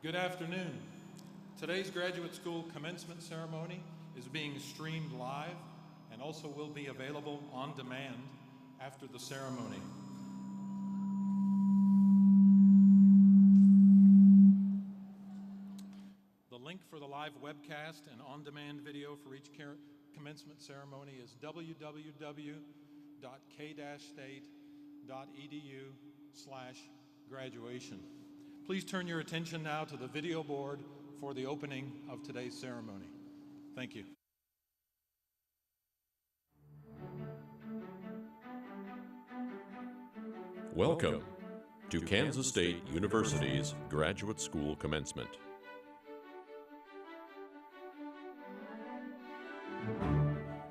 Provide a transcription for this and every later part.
Good afternoon. Today's graduate school commencement ceremony is being streamed live and also will be available on demand after the ceremony. The link for the live webcast and on-demand video for each commencement ceremony is www.k-state.edu/graduation. Please turn your attention now to the video board for the opening of today's ceremony. Thank you. Welcome to Kansas State University's Graduate School Commencement.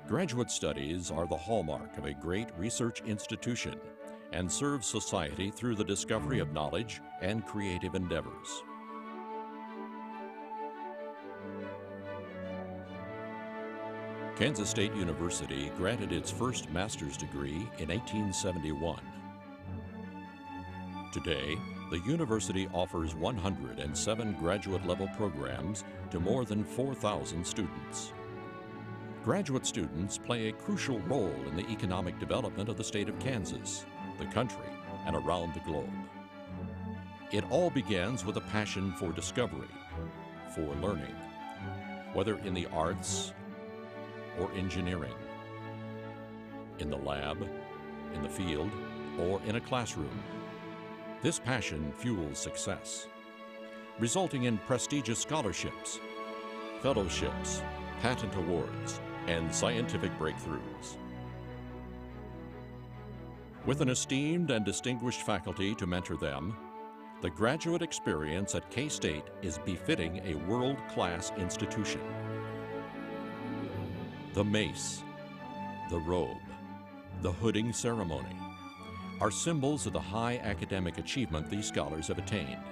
Graduate studies are the hallmark of a great research institution and serve society through the discovery of knowledge and creative endeavors. Kansas State University granted its first master's degree in 1871. Today, the university offers 107 graduate-level programs to more than 4,000 students. Graduate students play a crucial role in the economic development of the state of Kansas, the country, and around the globe. It all begins with a passion for discovery, for learning, whether in the arts or engineering, in the lab, in the field, or in a classroom. This passion fuels success, resulting in prestigious scholarships, fellowships, patent awards, and scientific breakthroughs. With an esteemed and distinguished faculty to mentor them, the graduate experience at K-State is befitting a world-class institution. The mace, the robe, the hooding ceremony are symbols of the high academic achievement these scholars have attained,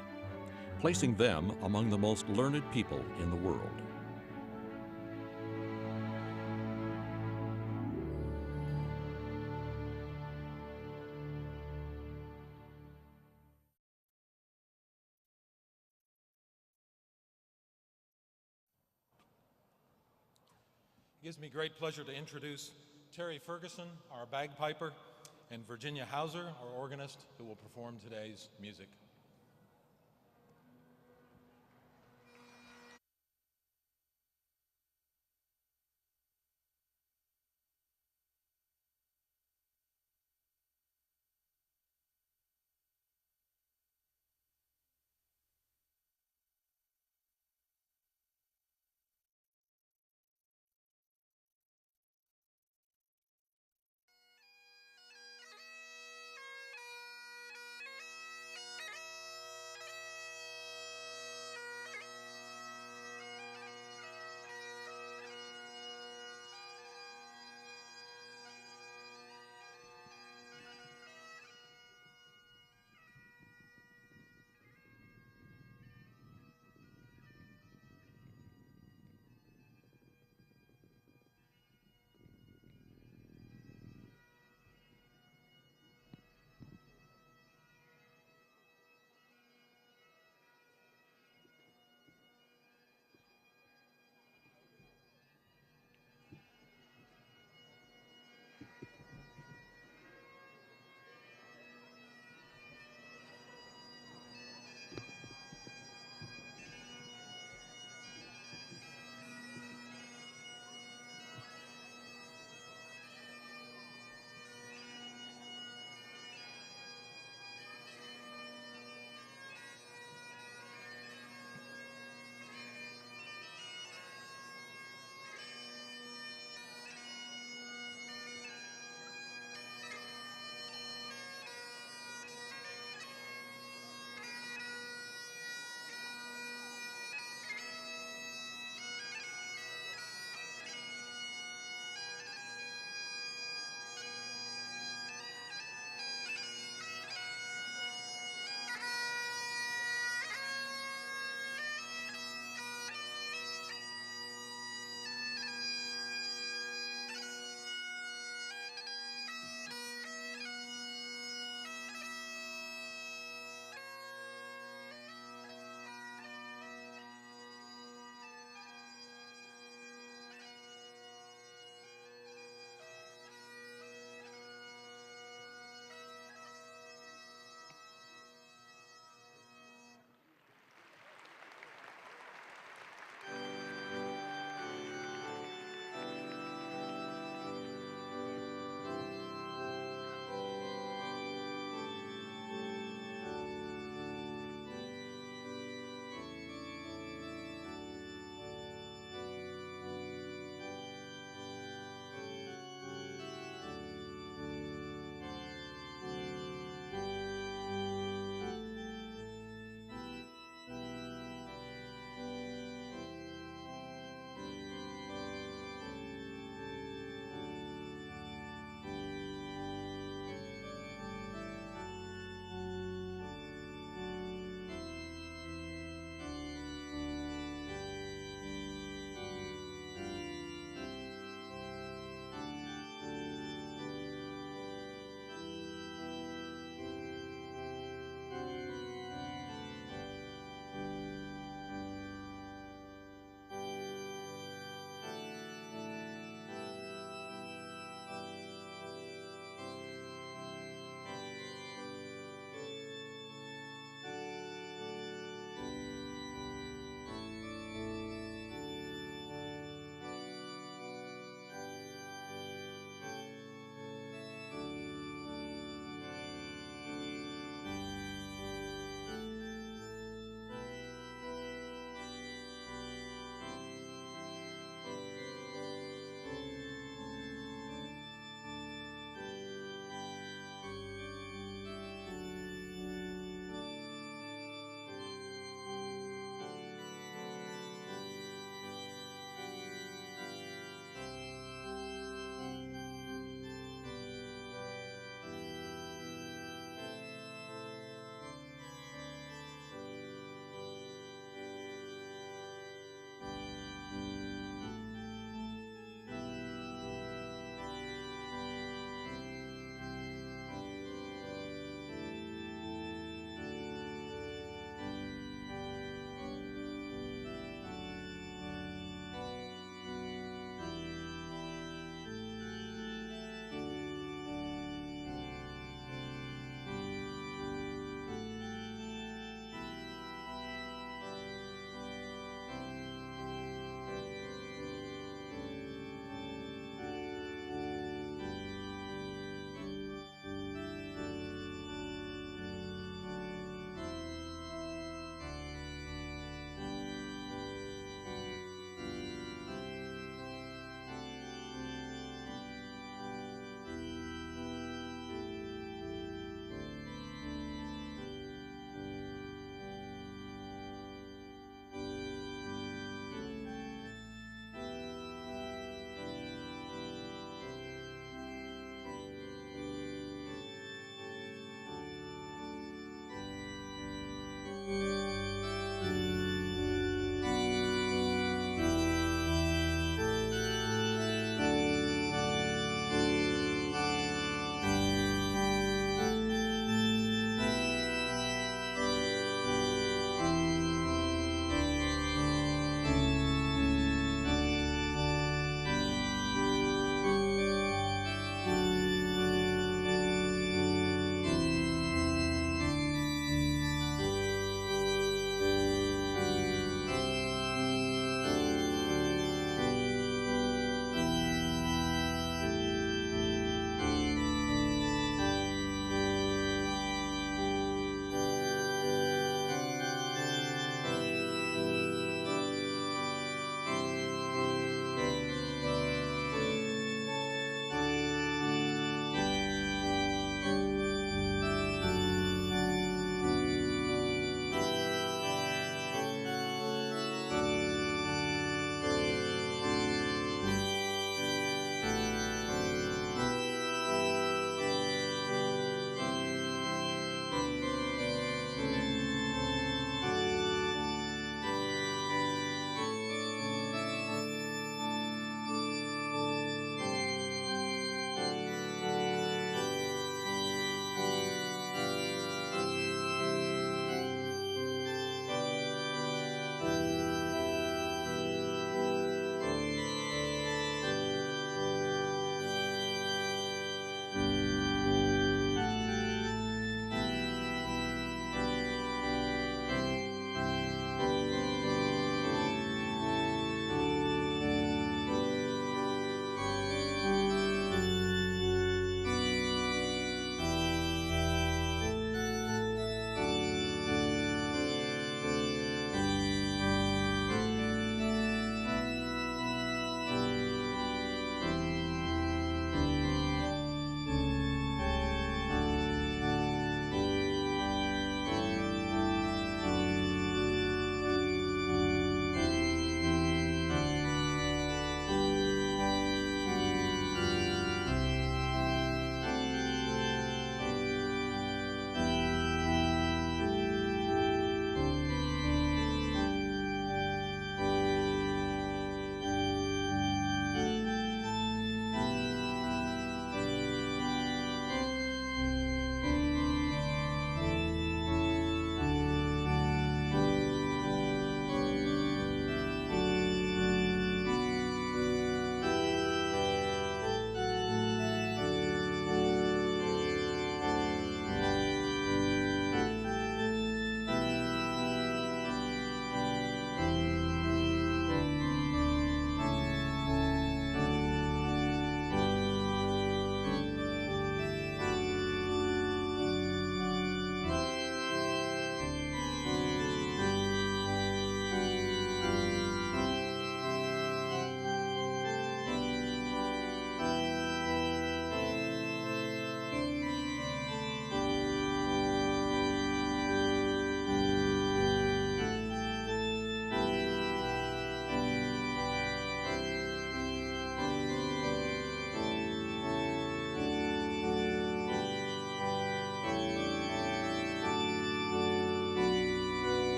placing them among the most learned people in the world. It gives me great pleasure to introduce Terry Ferguson, our bagpiper, and Virginia Hauser, our organist, who will perform today's music.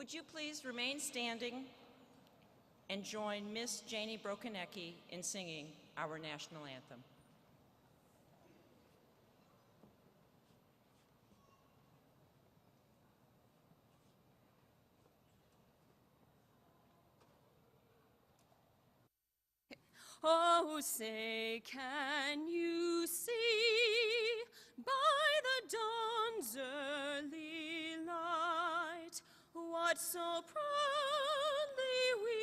Would you please remain standing and join Miss Janie Brokanecki in singing our national anthem. Oh, say, can you see by the dawn's early light what so proudly we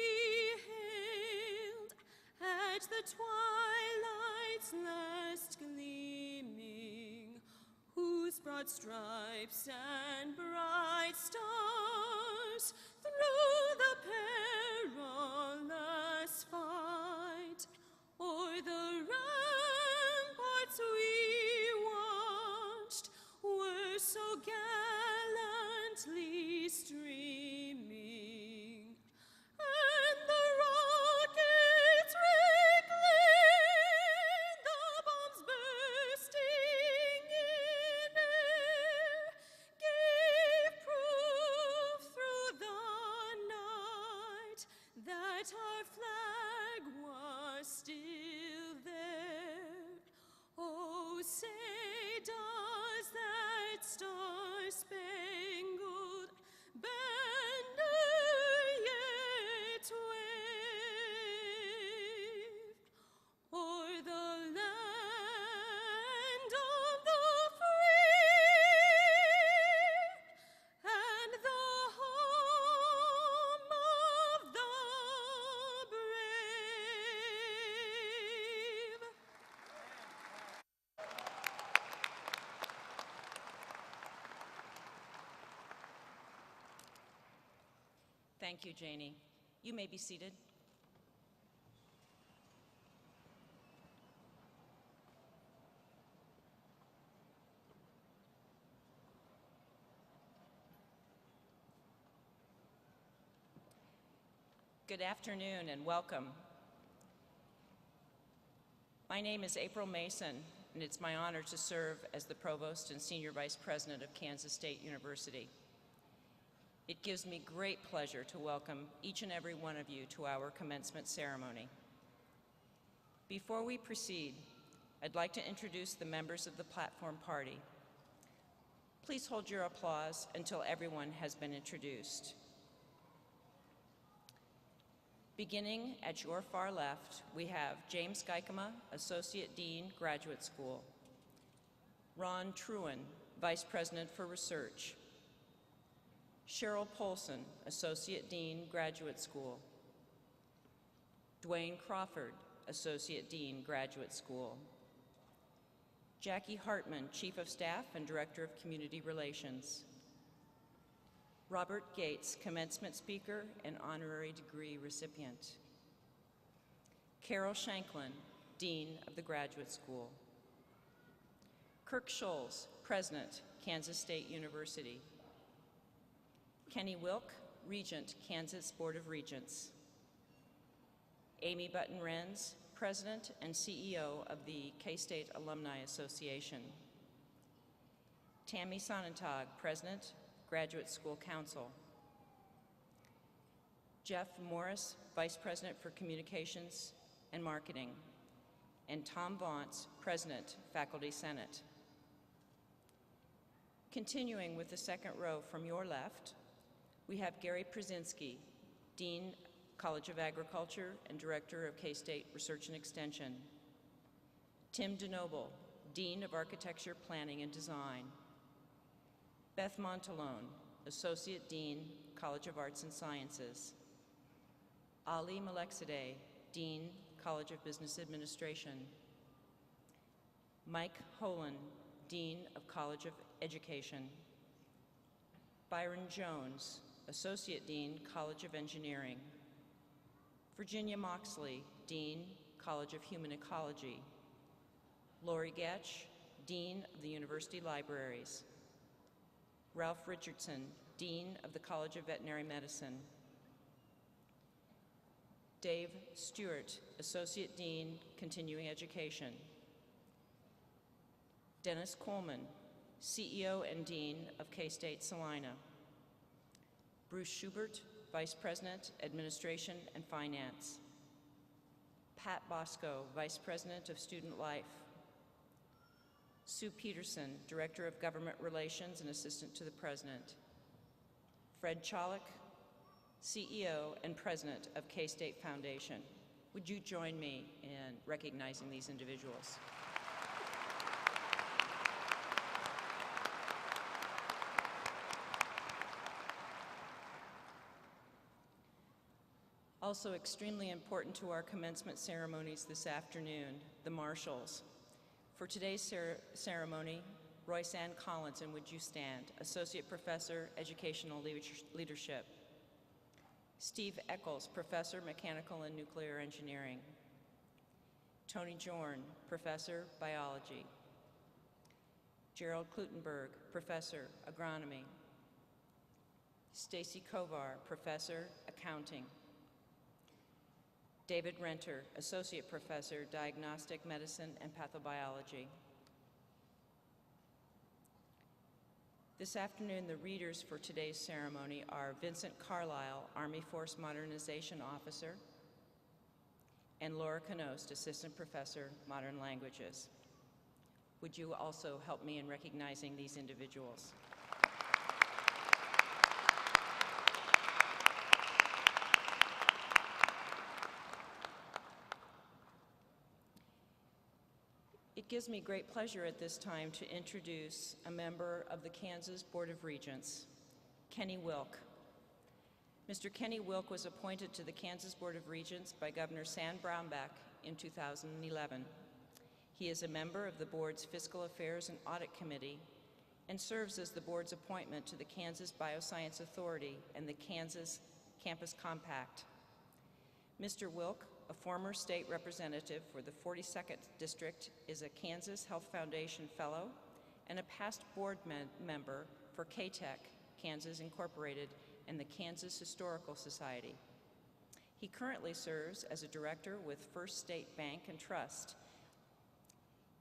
hailed at the twilight's last gleaming, whose broad stripes and bright stars through the perilous fight o'er the ramparts we watched were so gallantly streaming, and the rockets reclaimed, the bombs bursting in air, gave proof through the night that our flag was still there. Oh, say, does that star-spangled banner yet wave o'er the land of the free and the home of the brave? Thank you, Janie. You may be seated. Good afternoon and welcome. My name is April Mason, and it's my honor to serve as the Provost and Senior Vice President of Kansas State University. It gives me great pleasure to welcome each and every one of you to our commencement ceremony. Before we proceed, I'd like to introduce the members of the platform party. Please hold your applause until everyone has been introduced. Beginning at your far left, we have James Geikema, Associate Dean, Graduate School. Ron Truen, Vice President for Research. Cheryl Polson, Associate Dean, Graduate School. Dwayne Crawford, Associate Dean, Graduate School. Jackie Hartman, Chief of Staff and Director of Community Relations. Robert Gates, Commencement Speaker and Honorary Degree Recipient. Carol Shanklin, Dean of the Graduate School. Kirk Scholes, President, Kansas State University. Kenny Wilk, Regent, Kansas Board of Regents. Amy Button-Renz, President and CEO of the K-State Alumni Association. Tammy Sonnentag, President, Graduate School Council. Jeff Morris, Vice President for Communications and Marketing. And Tom Vaught's, President, Faculty Senate. Continuing with the second row from your left, we have Gary Przinski, Dean, College of Agriculture and Director of K-State Research and Extension. Tim DeNoble, Dean of Architecture, Planning and Design. Beth Montalone, Associate Dean, College of Arts and Sciences. Ali Malexideh, Dean, College of Business Administration. Mike Holan, Dean of College of Education. Byron Jones, Associate Dean, College of Engineering. Virginia Moxley, Dean, College of Human Ecology. Lori Getch, Dean of the University Libraries. Ralph Richardson, Dean of the College of Veterinary Medicine. Dave Stewart, Associate Dean, Continuing Education. Dennis Coleman, CEO and Dean of K-State Salina. Bruce Schubert, Vice President, Administration and Finance. Pat Bosco, Vice President of Student Life. Sue Peterson, Director of Government Relations and Assistant to the President. Fred Chalik, CEO and President of K-State Foundation. Would you join me in recognizing these individuals? Also extremely important to our commencement ceremonies this afternoon, the marshals. For today's ceremony, Royce Ann Collinson, would you stand? Associate Professor, Educational Leadership. Steve Eccles, Professor, Mechanical and Nuclear Engineering. Tony Jorn, Professor, Biology. Gerald Klutenberg, Professor, Agronomy. Stacy Kovar, Professor, Accounting. David Renter, Associate Professor, Diagnostic Medicine and Pathobiology. This afternoon, the readers for today's ceremony are Vincent Carlisle, Army Force Modernization Officer, and Laura Knost, Assistant Professor, Modern Languages. Would you also help me in recognizing these individuals? It gives me great pleasure at this time to introduce a member of the Kansas Board of Regents, Kenny Wilk. Mr. Kenny Wilk was appointed to the Kansas Board of Regents by Governor Sam Brownback in 2011. He is a member of the board's Fiscal Affairs and Audit Committee and serves as the board's appointment to the Kansas Bioscience Authority and the Kansas Campus Compact. Mr. Wilk, a former state representative for the 42nd District, is a Kansas Health Foundation Fellow and a past board member for KTEC, Kansas Incorporated, and the Kansas Historical Society. He currently serves as a director with First State Bank and Trust.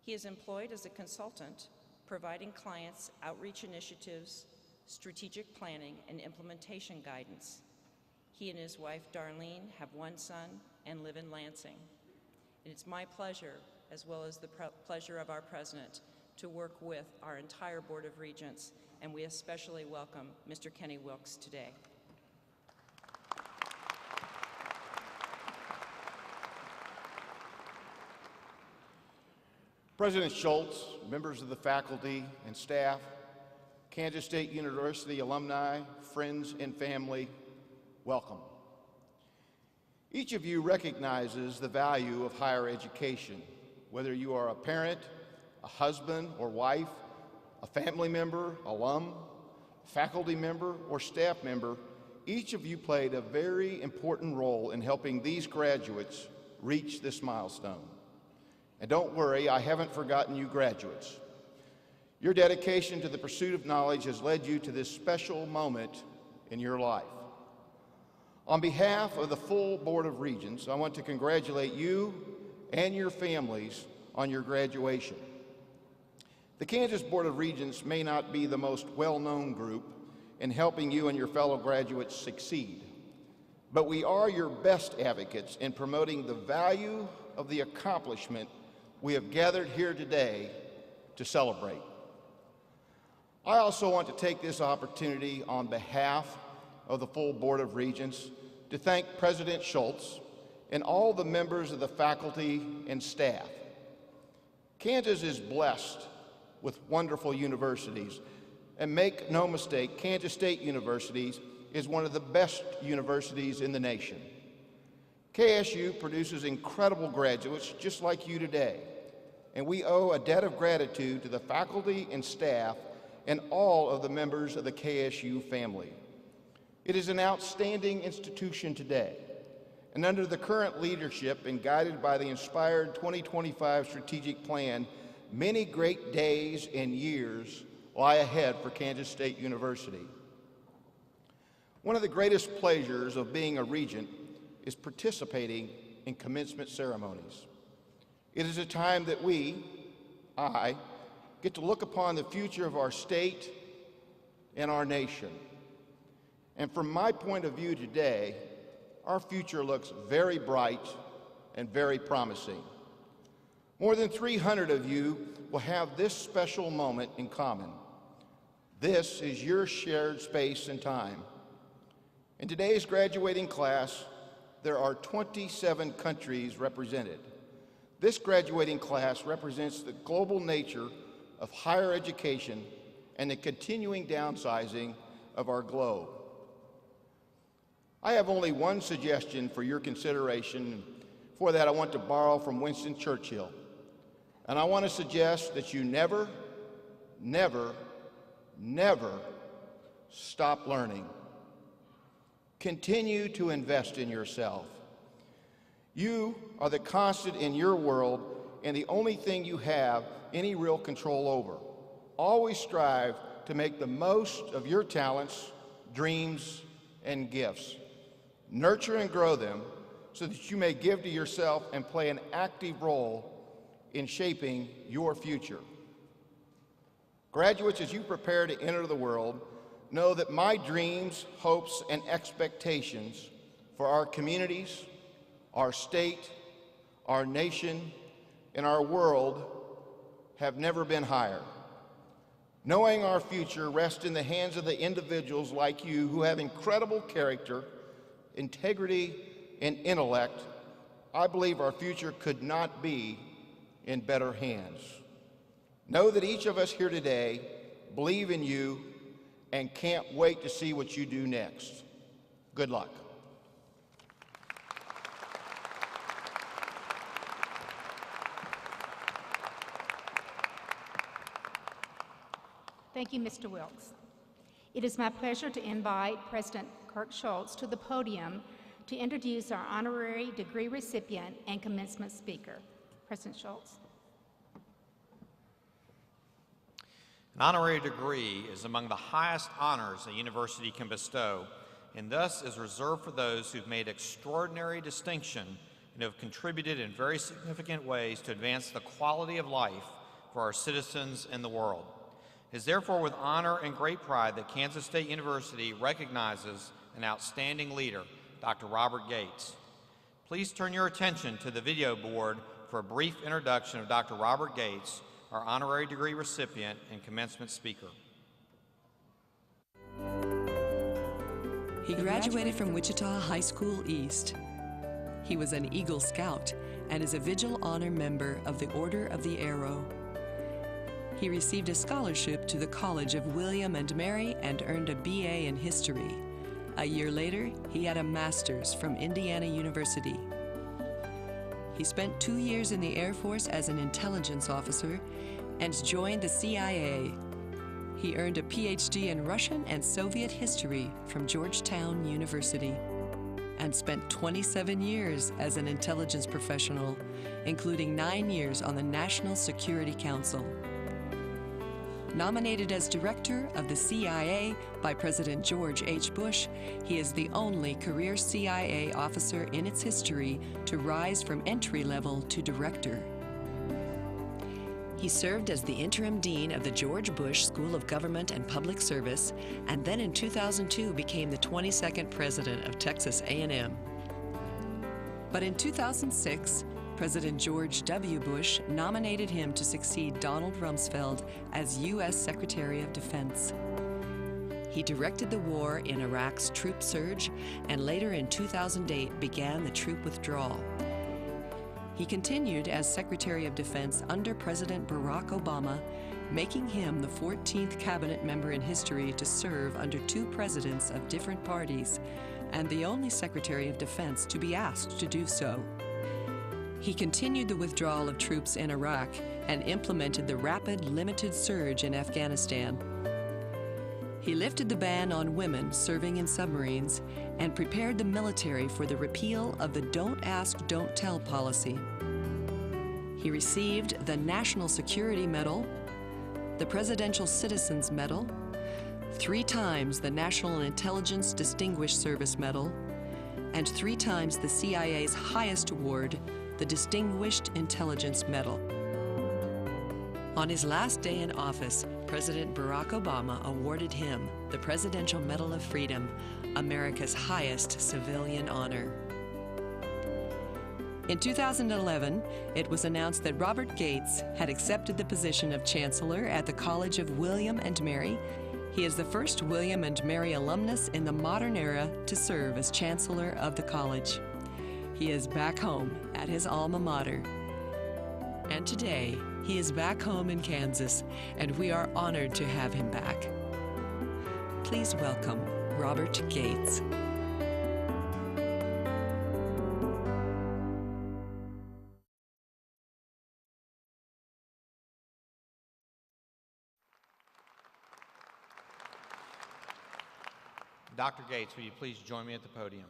He is employed as a consultant, providing clients outreach initiatives, strategic planning, and implementation guidance. He and his wife, Darlene, have one son and live in Lansing. And it's my pleasure, as well as the pleasure of our president, to work with our entire Board of Regents, and we especially welcome Mr. Kenny Wilks today. President Schultz, members of the faculty and staff, Kansas State University alumni, friends and family, welcome. Each of you recognizes the value of higher education, whether you are a parent, a husband or wife, a family member, alum, faculty member, or staff member. Each of you played a very important role in helping these graduates reach this milestone. And don't worry, I haven't forgotten you graduates. Your dedication to the pursuit of knowledge has led you to this special moment in your life. On behalf of the full Board of Regents, I want to congratulate you and your families on your graduation. The Kansas Board of Regents may not be the most well-known group in helping you and your fellow graduates succeed, but we are your best advocates in promoting the value of the accomplishment we have gathered here today to celebrate. I also want to take this opportunity on behalf of the full Board of Regents to thank President Schultz and all the members of the faculty and staff. Kansas is blessed with wonderful universities, and make no mistake, Kansas State University is one of the best universities in the nation. KSU produces incredible graduates just like you today, and we owe a debt of gratitude to the faculty and staff and all of the members of the KSU family. It is an outstanding institution today, and under the current leadership and guided by the inspired 2025 strategic plan, many great days and years lie ahead for Kansas State University. One of the greatest pleasures of being a regent is participating in commencement ceremonies. It is a time that I, get to look upon the future of our state and our nation. And from my point of view today, our future looks very bright and very promising. More than 300 of you will have this special moment in common. This is your shared space and time. In today's graduating class, there are 27 countries represented. This graduating class represents the global nature of higher education and the continuing downsizing of our globe. I have only one suggestion for your consideration. For that, I want to borrow from Winston Churchill. And I want to suggest that you never, never, never stop learning. Continue to invest in yourself. You are the constant in your world and the only thing you have any real control over. Always strive to make the most of your talents, dreams, and gifts. Nurture and grow them so that you may give to yourself and play an active role in shaping your future. Graduates, as you prepare to enter the world, know that my dreams, hopes, and expectations for our communities, our state, our nation, and our world have never been higher. Knowing our future rests in the hands of the individuals like you who have incredible character, integrity, and intellect. I believe our future could not be in better hands. Know that each of us here today believe in you and can't wait to see what you do next. Good luck. Thank you, Mr. Wilkes. It is my pleasure to invite President Kirk Schultz to the podium to introduce our honorary degree recipient and commencement speaker. President Schultz. An honorary degree is among the highest honors a university can bestow, and thus is reserved for those who've made extraordinary distinction and have contributed in very significant ways to advance the quality of life for our citizens and the world. It is therefore with honor and great pride that Kansas State University recognizes an outstanding leader, Dr. Robert Gates. Please turn your attention to the video board for a brief introduction of Dr. Robert Gates, our honorary degree recipient and commencement speaker. He graduated from Wichita High School East. He was an Eagle Scout and is a Vigil Honor member of the Order of the Arrow. He received a scholarship to the College of William and Mary and earned a BA in History. A year later, he had a master's from Indiana University. He spent 2 years in the Air Force as an intelligence officer and joined the CIA. He earned a PhD in Russian and Soviet history from Georgetown University and spent 27 years as an intelligence professional, including 9 years on the National Security Council. Nominated as director of the CIA by President George H. Bush, he is the only career CIA officer in its history to rise from entry level to director. He served as the interim dean of the George Bush School of Government and Public Service, and then in 2002 became the 22nd president of Texas A&M. But in 2006, President George W. Bush nominated him to succeed Donald Rumsfeld as U.S. Secretary of Defense. He directed the war in Iraq's troop surge and later in 2008 began the troop withdrawal. He continued as Secretary of Defense under President Barack Obama, making him the 14th cabinet member in history to serve under 2 presidents of different parties and the only Secretary of Defense to be asked to do so. He continued the withdrawal of troops in Iraq and implemented the rapid, limited surge in Afghanistan. He lifted the ban on women serving in submarines and prepared the military for the repeal of the Don't Ask, Don't Tell policy. He received the National Security Medal, the Presidential Citizens Medal, 3 times the National Intelligence Distinguished Service Medal, and 3 times the CIA's highest award, the Distinguished Intelligence Medal. On his last day in office, President Barack Obama awarded him the Presidential Medal of Freedom, America's highest civilian honor. In 2011, it was announced that Robert Gates had accepted the position of Chancellor at the College of William and Mary. He is the first William and Mary alumnus in the modern era to serve as Chancellor of the college. He is back home at his alma mater. And today, he is back home in Kansas, and we are honored to have him back. Please welcome Robert Gates. Dr. Gates, will you please join me at the podium?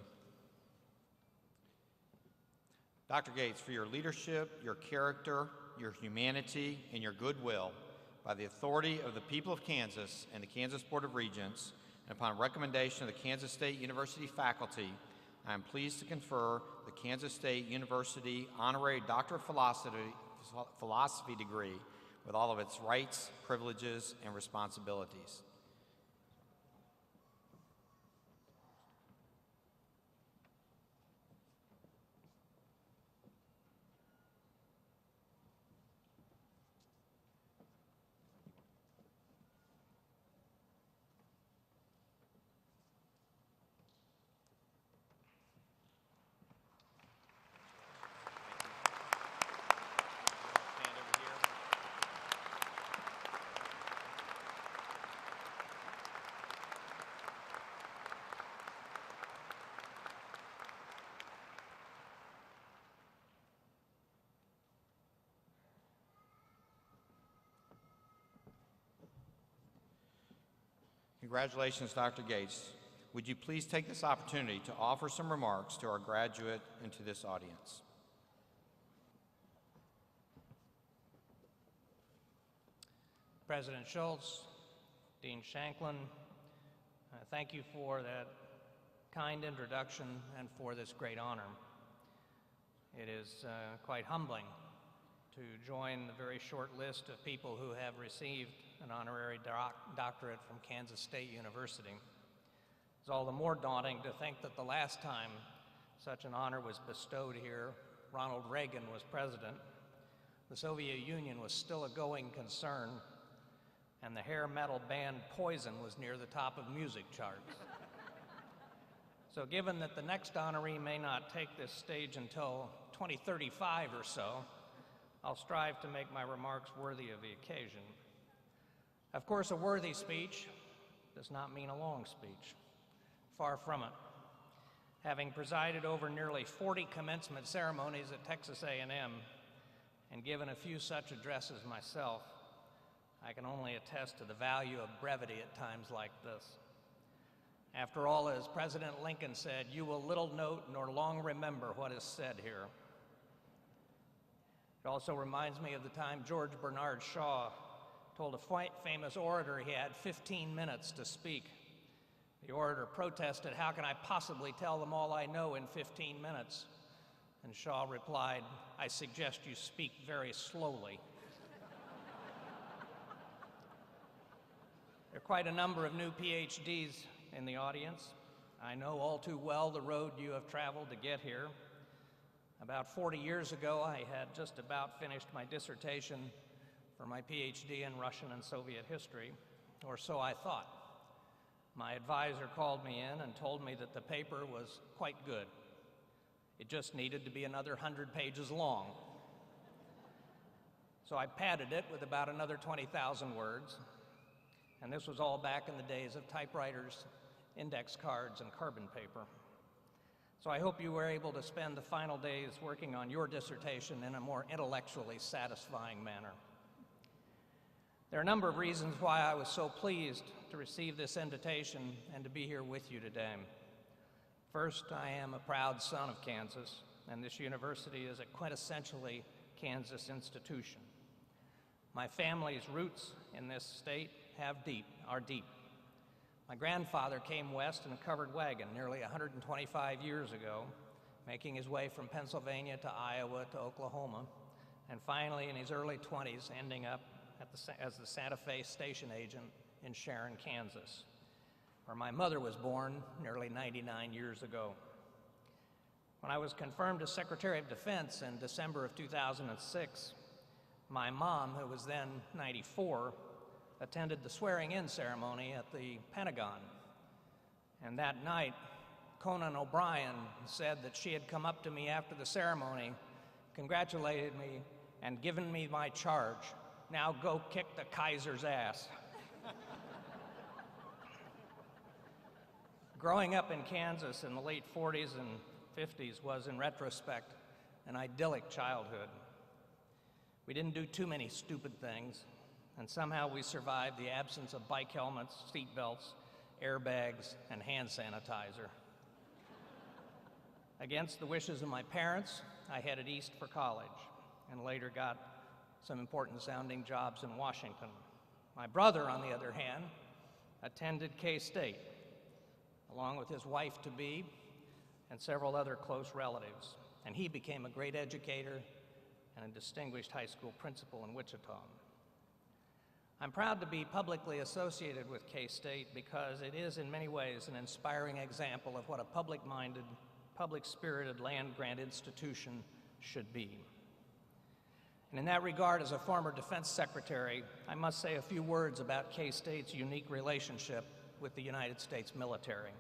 Dr. Gates, for your leadership, your character, your humanity, and your goodwill, by the authority of the people of Kansas and the Kansas Board of Regents, and upon recommendation of the Kansas State University faculty, I am pleased to confer the Kansas State University Honorary Doctor of Philosophy degree with all of its rights, privileges, and responsibilities. Congratulations, Dr. Gates. Would you please take this opportunity to offer some remarks to our graduate and to this audience? President Schultz, Dean Shanklin, thank you for that kind introduction and for this great honor. It is quite humbling to join the very short list of people who have received an honorary doctorate from Kansas State University. It's all the more daunting to think that the last time such an honor was bestowed here, Ronald Reagan was president, the Soviet Union was still a going concern, and the hair metal band Poison was near the top of music charts. So given that the next honoree may not take this stage until 2035 or so, I'll strive to make my remarks worthy of the occasion. Of course, a worthy speech does not mean a long speech. Far from it. Having presided over nearly 40 commencement ceremonies at Texas A&M and given a few such addresses myself, I can only attest to the value of brevity at times like this. After all, as President Lincoln said, "You will little note nor long remember what is said here." It also reminds me of the time George Bernard Shaw told a famous orator he had 15 minutes to speak. The orator protested, "How can I possibly tell them all I know in 15 minutes? And Shaw replied, "I suggest you speak very slowly." There are quite a number of new PhDs in the audience. I know all too well the road you have traveled to get here. About 40 years ago, I had just about finished my dissertation for my PhD in Russian and Soviet history, or so I thought. My advisor called me in and told me that the paper was quite good. It just needed to be another 100 pages long. So I padded it with about another 20,000 words, and this was all back in the days of typewriters, index cards, and carbon paper. So I hope you were able to spend the final days working on your dissertation in a more intellectually satisfying manner. There are a number of reasons why I was so pleased to receive this invitation and to be here with you today. First, I am a proud son of Kansas, and this university is a quintessentially Kansas institution. My family's roots in this state are deep. My grandfather came west in a covered wagon nearly 125 years ago, making his way from Pennsylvania to Iowa to Oklahoma, and finally in his early 20s ending up as the Santa Fe station agent in Sharon, Kansas, where my mother was born nearly 99 years ago. When I was confirmed as Secretary of Defense in December of 2006, my mom, who was then 94, attended the swearing-in ceremony at the Pentagon. And that night, Conan O'Brien said that she had come up to me after the ceremony, congratulated me, and given me my charge. Now go kick the Kaiser's ass. Growing up in Kansas in the late 40s and 50s was, in retrospect, an idyllic childhood. We didn't do too many stupid things, and somehow we survived the absence of bike helmets, seat belts, airbags, and hand sanitizer. Against the wishes of my parents, I headed east for college and later got some important sounding jobs in Washington. My brother, on the other hand, attended K-State, along with his wife-to-be and several other close relatives, and he became a great educator and a distinguished high school principal in Wichita. I'm proud to be publicly associated with K-State because it is in many ways an inspiring example of what a public-minded, public-spirited land-grant institution should be. And in that regard, as a former defense secretary, I must say a few words about K-State's unique relationship with the United States military,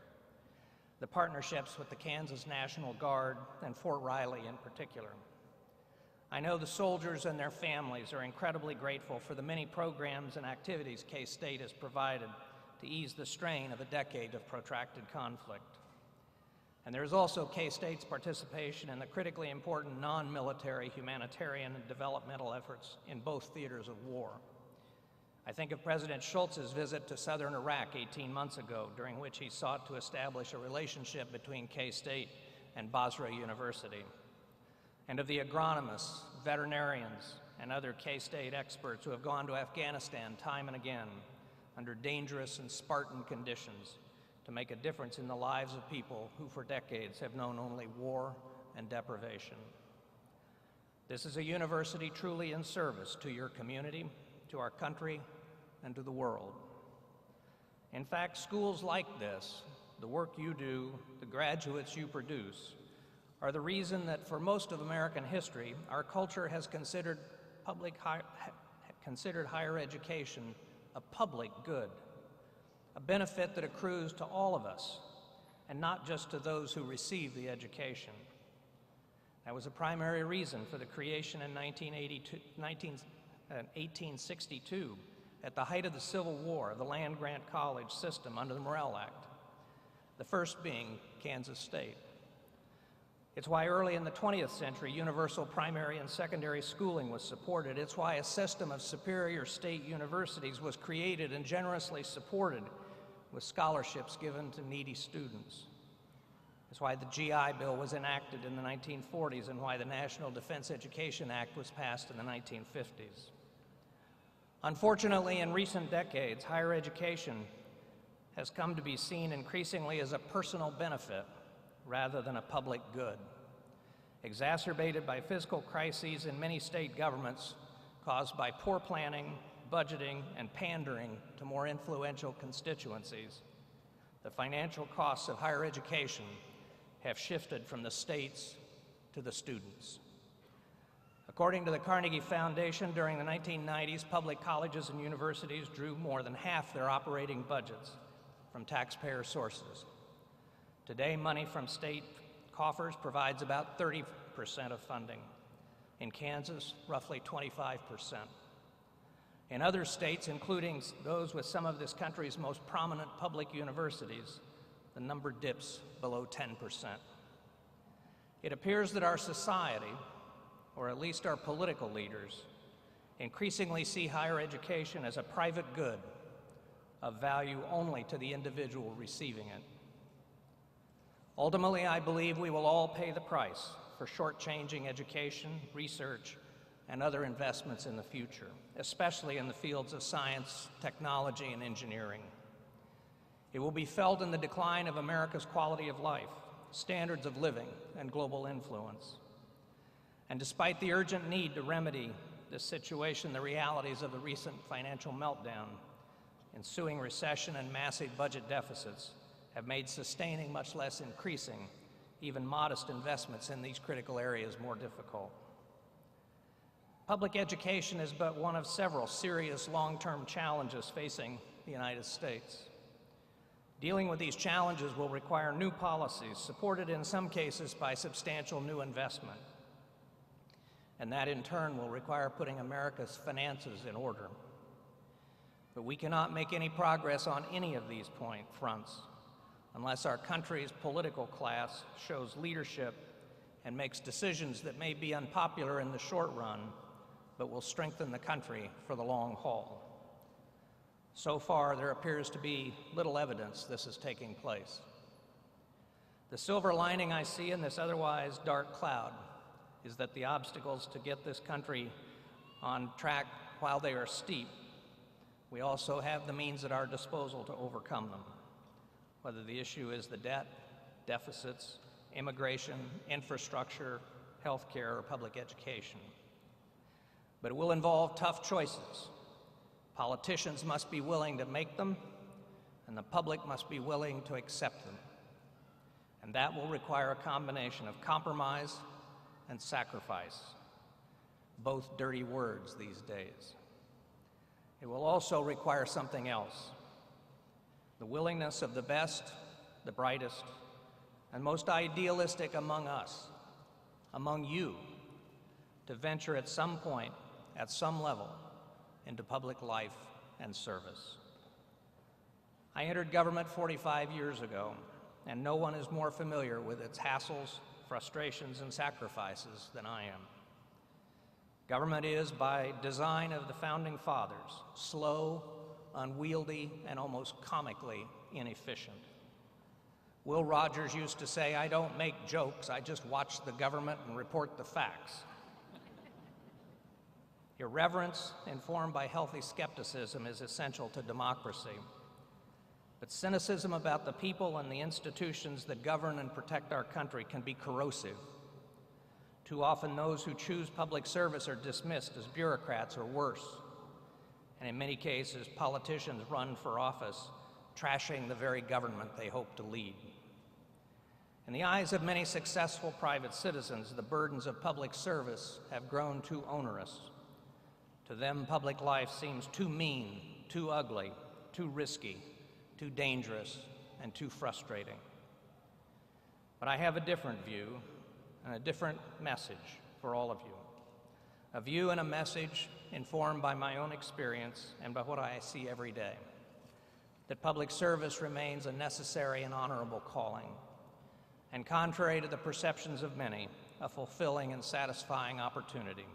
the partnerships with the Kansas National Guard and Fort Riley in particular. I know the soldiers and their families are incredibly grateful for the many programs and activities K-State has provided to ease the strain of a decade of protracted conflict. And there is also K-State's participation in the critically important non-military humanitarian and developmental efforts in both theaters of war. I think of President Schultz's visit to southern Iraq 18 months ago, during which he sought to establish a relationship between K-State and Basra University, and of the agronomists, veterinarians, and other K-State experts who have gone to Afghanistan time and again under dangerous and Spartan conditions to make a difference in the lives of people who for decades have known only war and deprivation. This is a university truly in service to your community, to our country, and to the world. In fact, schools like this, the work you do, the graduates you produce, are the reason that for most of American history, our culture has considered higher education a public good, a benefit that accrues to all of us, and not just to those who receive the education. That was a primary reason for the creation in 1862, at the height of the Civil War, of the land-grant college system under the Morrill Act, the first being Kansas State. It's why early in the 20th century, universal primary and secondary schooling was supported. It's why a system of superior state universities was created and generously supported with scholarships given to needy students. It's why the GI Bill was enacted in the 1940s and why the National Defense Education Act was passed in the 1950s. Unfortunately, in recent decades, higher education has come to be seen increasingly as a personal benefit rather than a public good, exacerbated by fiscal crises in many state governments caused by poor planning, budgeting, and pandering to more influential constituencies. The financial costs of higher education have shifted from the states to the students. According to the Carnegie Foundation, during the 1990s, public colleges and universities drew more than half their operating budgets from taxpayer sources. Today, money from state coffers provides about 30% of funding. In Kansas, roughly 25%. In other states, including those with some of this country's most prominent public universities, the number dips below 10%. It appears that our society, or at least our political leaders, increasingly see higher education as a private good of value only to the individual receiving it. Ultimately, I believe we will all pay the price for shortchanging education, research, and other investments in the future, especially in the fields of science, technology, and engineering. It will be felt in the decline of America's quality of life, standards of living, and global influence. And despite the urgent need to remedy this situation, the realities of the recent financial meltdown, ensuing recession, and massive budget deficits have made sustaining, much less increasing, even modest investments in these critical areas more difficult. Public education is but one of several serious long-term challenges facing the United States. Dealing with these challenges will require new policies, supported in some cases by substantial new investment. And that in turn will require putting America's finances in order. But we cannot make any progress on any of these fronts unless our country's political class shows leadership and makes decisions that may be unpopular in the short run, but will strengthen the country for the long haul. So far, there appears to be little evidence this is taking place. The silver lining I see in this otherwise dark cloud is that the obstacles to get this country on track, while they are steep, we also have the means at our disposal to overcome them, whether the issue is the debt, deficits, immigration, infrastructure, healthcare, or public education. But it will involve tough choices. Politicians must be willing to make them, and the public must be willing to accept them. And that will require a combination of compromise and sacrifice, both dirty words these days. It will also require something else: the willingness of the best, the brightest, and most idealistic among us, among you, to venture at some point, at some level, into public life and service. I entered government 45 years ago, and no one is more familiar with its hassles, frustrations, and sacrifices than I am. Government is, by design of the Founding Fathers, slow, unwieldy, and almost comically inefficient. Will Rogers used to say, "I don't make jokes, I just watch the government and report the facts." Irreverence, informed by healthy skepticism, is essential to democracy. But cynicism about the people and the institutions that govern and protect our country can be corrosive. Too often, those who choose public service are dismissed as bureaucrats or worse. And in many cases, politicians run for office, trashing the very government they hope to lead. In the eyes of many successful private citizens, the burdens of public service have grown too onerous. To them, public life seems too mean, too ugly, too risky, too dangerous, and too frustrating. But I have a different view and a different message for all of you. A view and a message informed by my own experience and by what I see every day. That public service remains a necessary and honorable calling, and contrary to the perceptions of many, a fulfilling and satisfying opportunity.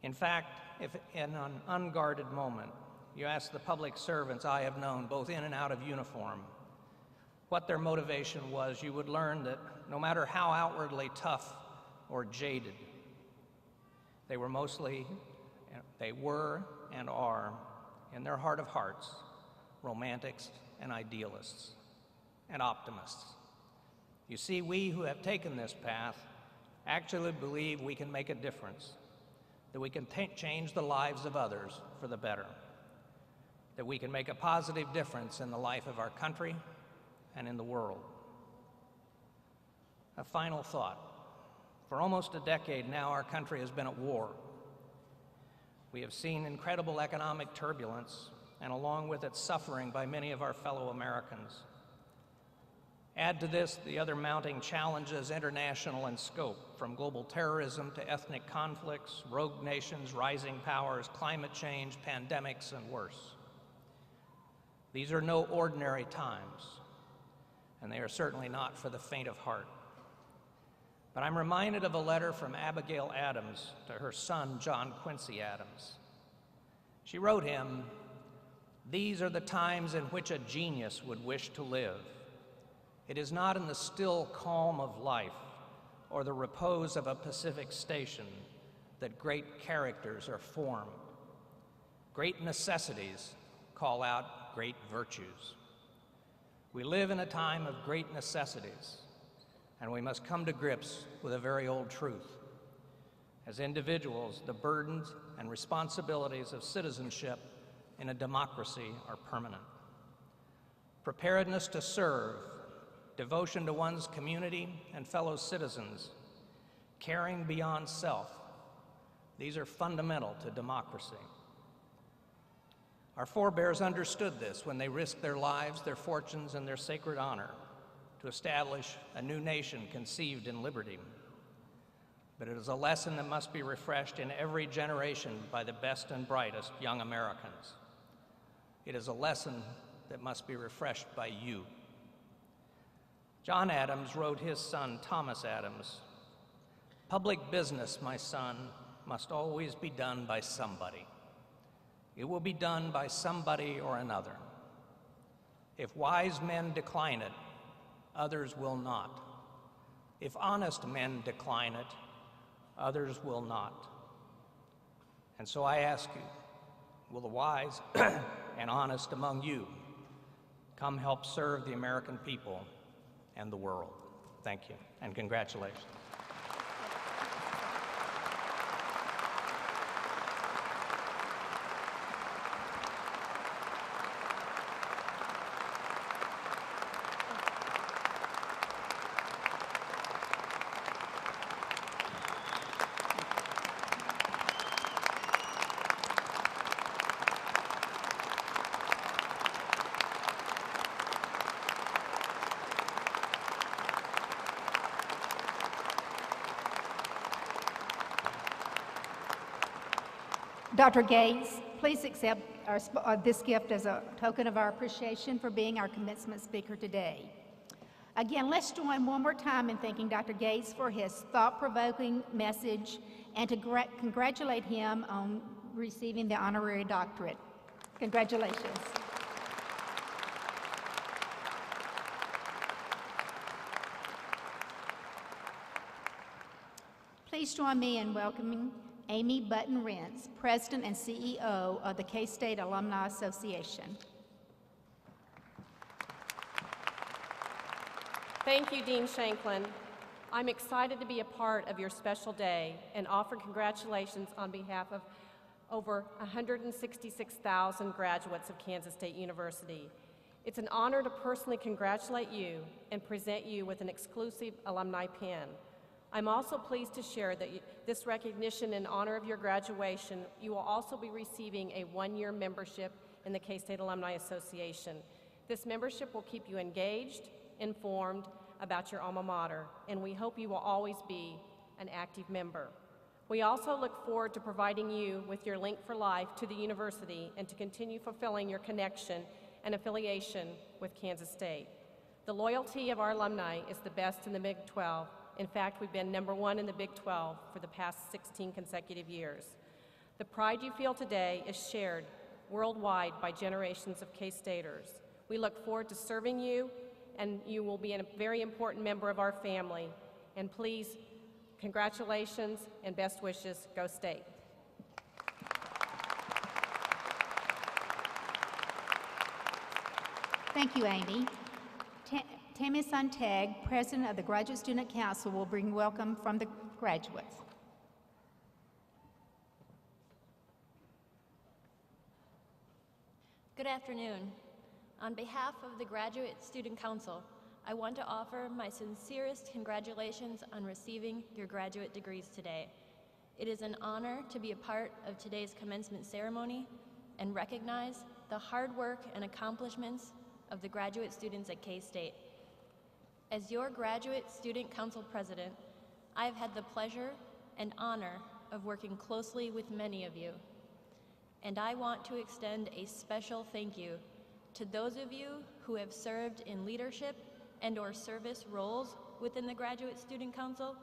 In fact, if in an unguarded moment you ask the public servants I have known, both in and out of uniform, what their motivation was, you would learn that no matter how outwardly tough or jaded, they were and are, in their heart of hearts, romantics and idealists and optimists. You see, we who have taken this path actually believe we can make a difference, that we can change the lives of others for the better, that we can make a positive difference in the life of our country and in the world. A final thought. For almost a decade now, our country has been at war. We have seen incredible economic turbulence, and along with it, suffering by many of our fellow Americans. Add to this the other mounting challenges, international in scope, from global terrorism to ethnic conflicts, rogue nations, rising powers, climate change, pandemics, and worse. These are no ordinary times, and they are certainly not for the faint of heart. But I'm reminded of a letter from Abigail Adams to her son, John Quincy Adams. She wrote him, "These are the times in which a genius would wish to live. It is not in the still calm of life or the repose of a Pacific station that great characters are formed. Great necessities call out great virtues. We live in a time of great necessities, and we must come to grips with a very old truth. As individuals, the burdens and responsibilities of citizenship in a democracy are permanent. Preparedness to serve, devotion to one's community and fellow citizens, caring beyond self, these are fundamental to democracy. Our forebears understood this when they risked their lives, their fortunes, and their sacred honor to establish a new nation conceived in liberty. But it is a lesson that must be refreshed in every generation by the best and brightest young Americans. It is a lesson that must be refreshed by you. John Adams wrote his son, Thomas Adams, "Public business, my son, must always be done by somebody. It will be done by somebody or another. If wise men decline it, others will not. If honest men decline it, others will not." And so I ask you, will the wise and honest among you come help serve the American people and the world? Thank you, and congratulations. Dr. Gates, please accept this gift as a token of our appreciation for being our commencement speaker today. Again, let's join one more time in thanking Dr. Gates for his thought-provoking message and to congratulate him on receiving the honorary doctorate. Congratulations. Please join me in welcoming Amy Button-Rentz, President and CEO of the K-State Alumni Association. Thank you, Dean Shanklin. I'm excited to be a part of your special day and offer congratulations on behalf of over 166,000 graduates of Kansas State University. It's an honor to personally congratulate you and present you with an exclusive alumni pin. I'm also pleased to share that this recognition in honor of your graduation, you will also be receiving a one-year membership in the K-State Alumni Association. This membership will keep you engaged, informed about your alma mater, and we hope you will always be an active member. We also look forward to providing you with your link for life to the university and to continue fulfilling your connection and affiliation with Kansas State. The loyalty of our alumni is the best in the Big 12. In fact, we've been #1 in the Big 12 for the past 16 consecutive years. The pride you feel today is shared worldwide by generations of K-Staters. We look forward to serving you, and you will be a very important member of our family. And please, congratulations and best wishes. Go State. Thank you, Amy. Tammy Sontag, President of the Graduate Student Council, will bring welcome from the graduates. Good afternoon. On behalf of the Graduate Student Council, I want to offer my sincerest congratulations on receiving your graduate degrees today. It is an honor to be a part of today's commencement ceremony and recognize the hard work and accomplishments of the graduate students at K-State. As your Graduate Student Council President, I have had the pleasure and honor of working closely with many of you. And I want to extend a special thank you to those of you who have served in leadership and/or service roles within the Graduate Student Council,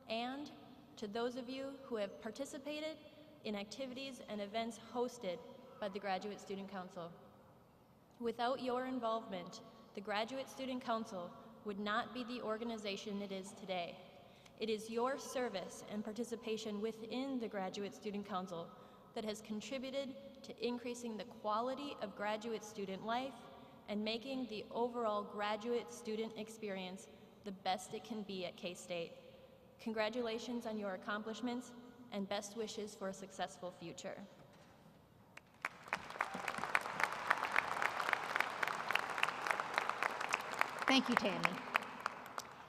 and to those of you who have participated in activities and events hosted by the Graduate Student Council. Without your involvement, the Graduate Student Council would not be the organization it is today. It is your service and participation within the Graduate Student Council that has contributed to increasing the quality of graduate student life and making the overall graduate student experience the best it can be at K-State. Congratulations on your accomplishments, and best wishes for a successful future. Thank you, Tammy.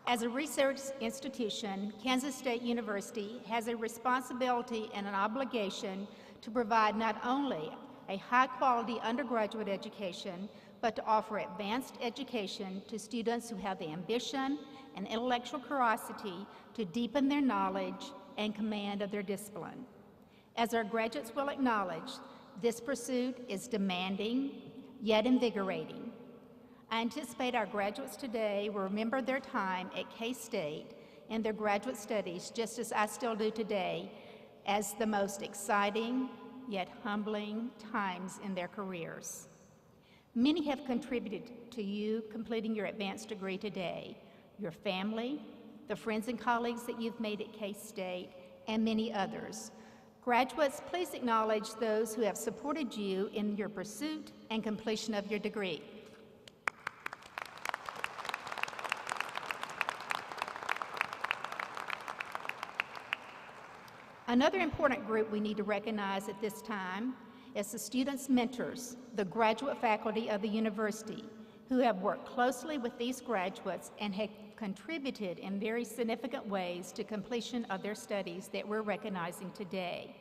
As a research institution, Kansas State University has a responsibility and an obligation to provide not only a high-quality undergraduate education, but to offer advanced education to students who have the ambition and intellectual curiosity to deepen their knowledge and command of their discipline. As our graduates will acknowledge, this pursuit is demanding, yet invigorating. I anticipate our graduates today will remember their time at K-State and their graduate studies, just as I still do today, as the most exciting yet humbling times in their careers. Many have contributed to you completing your advanced degree today: your family, the friends and colleagues that you've made at K-State, and many others. Graduates, please acknowledge those who have supported you in your pursuit and completion of your degree. Another important group we need to recognize at this time is the students' mentors, the graduate faculty of the university, who have worked closely with these graduates and have contributed in very significant ways to completion of their studies that we're recognizing today.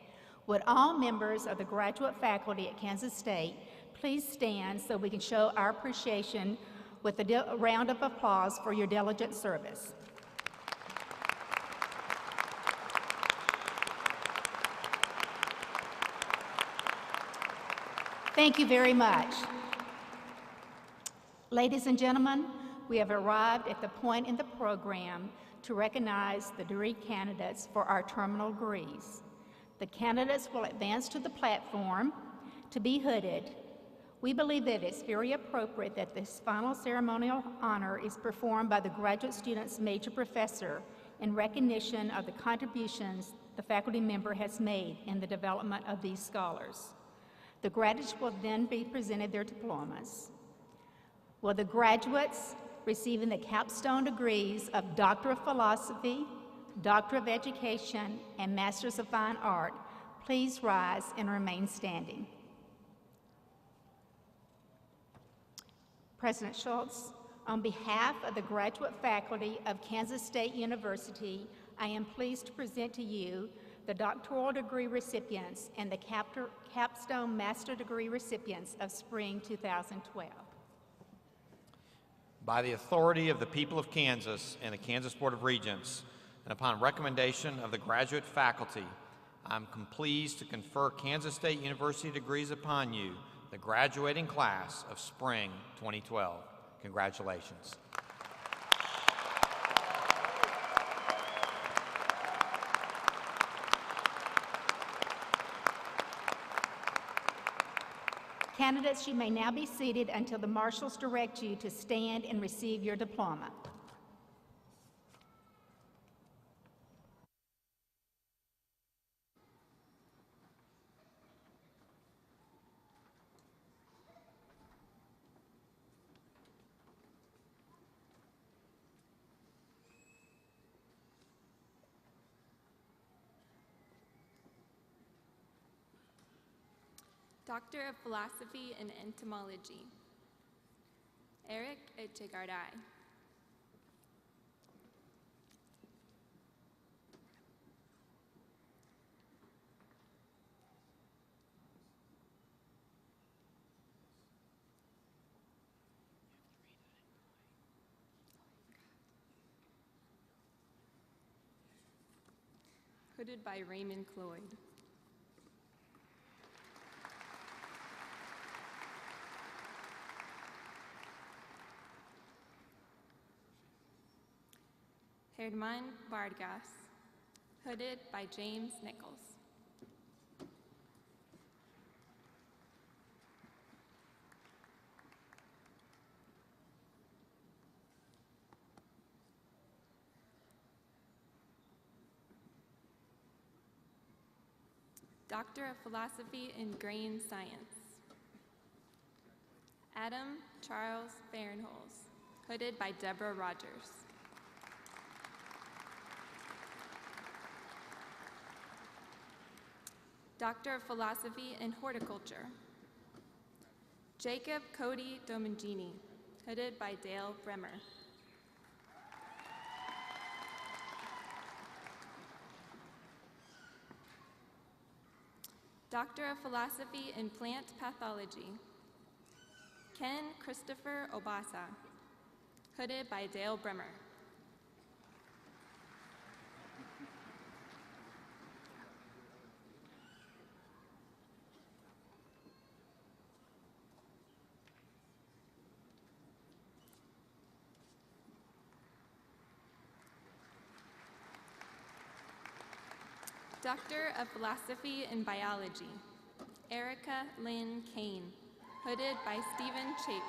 Would all members of the graduate faculty at Kansas State please stand so we can show our appreciation with a round of applause for your diligent service. Thank you very much. Ladies and gentlemen, we have arrived at the point in the program to recognize the degree candidates for our terminal degrees. The candidates will advance to the platform to be hooded. We believe that it's very appropriate that this final ceremonial honor is performed by the graduate student's major professor in recognition of the contributions the faculty member has made in the development of these scholars. The graduates will then be presented their diplomas. Will the graduates receiving the capstone degrees of Doctor of Philosophy, Doctor of Education, and Masters of Fine Art please rise and remain standing? President Schultz, on behalf of the graduate faculty of Kansas State University, I am pleased to present to you the doctoral degree recipients and the capstone master degree recipients of spring 2012. By the authority of the people of Kansas and the Kansas Board of Regents, and upon recommendation of the graduate faculty, I'm pleased to confer Kansas State University degrees upon you, the graduating class of spring 2012. Congratulations. Candidates, you may now be seated until the marshals direct you to stand and receive your diploma. Doctor of Philosophy and Entomology, Eric Echegardai. Hooded by Raymond Cloyd. Herdman Vargas, hooded by James Nichols. Doctor of Philosophy in Grain Science, Adam Charles Fahrenholz, hooded by Deborah Rogers. Doctor of Philosophy in Horticulture. Jacob Cody Domingini, hooded by Dale Bremer. Doctor of Philosophy in Plant Pathology. Ken Christopher Obasa, hooded by Dale Bremer. Doctor of Philosophy in Biology, Erica Lynn Kane, hooded by Stephen Chapes.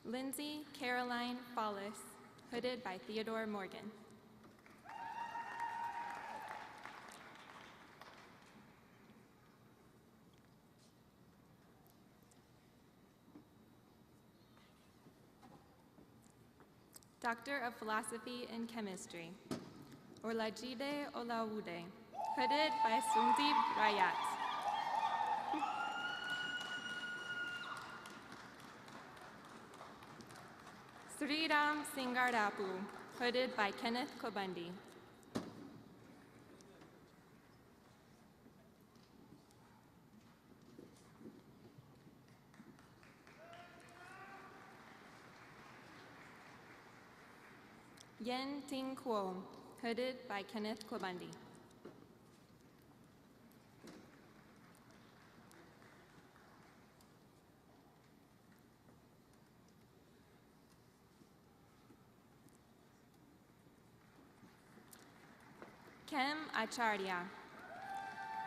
Lindsay Caroline Follis, hooded by Theodore Morgan. Doctor of Philosophy in Chemistry, Olajide Olawude, hooded by Sundeep Rayat. Sriram Singardapu, hooded by Kenneth Kobundi. Yen Ting Kuo, hooded by Kenneth Kobundi. Kem Acharya,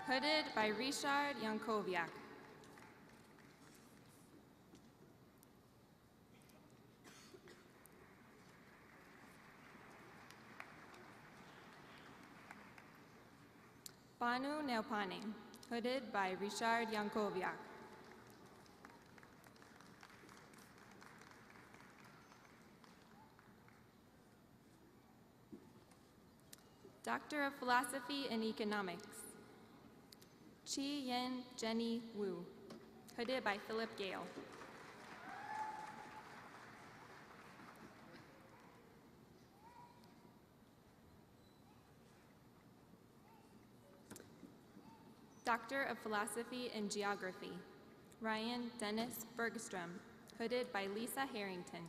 hooded by Richard Yankoviak. Banu Neopane, hooded by Richard Yankoviak. Doctor of Philosophy in Economics, Chi Yen Jenny Wu, hooded by Philip Gale. Doctor of Philosophy in Geography, Ryan Dennis Bergstrom, hooded by Lisa Harrington.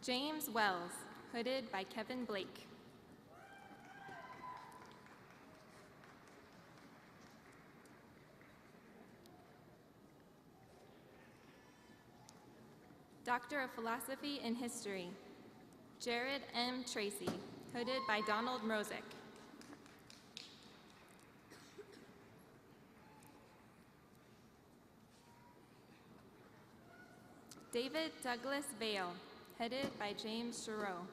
James Wells, hooded by Kevin Blake. Doctor of Philosophy in History, Jared M. Tracy, hooded by Donald Mrozek. David Douglas Vale, headed by James Giroux.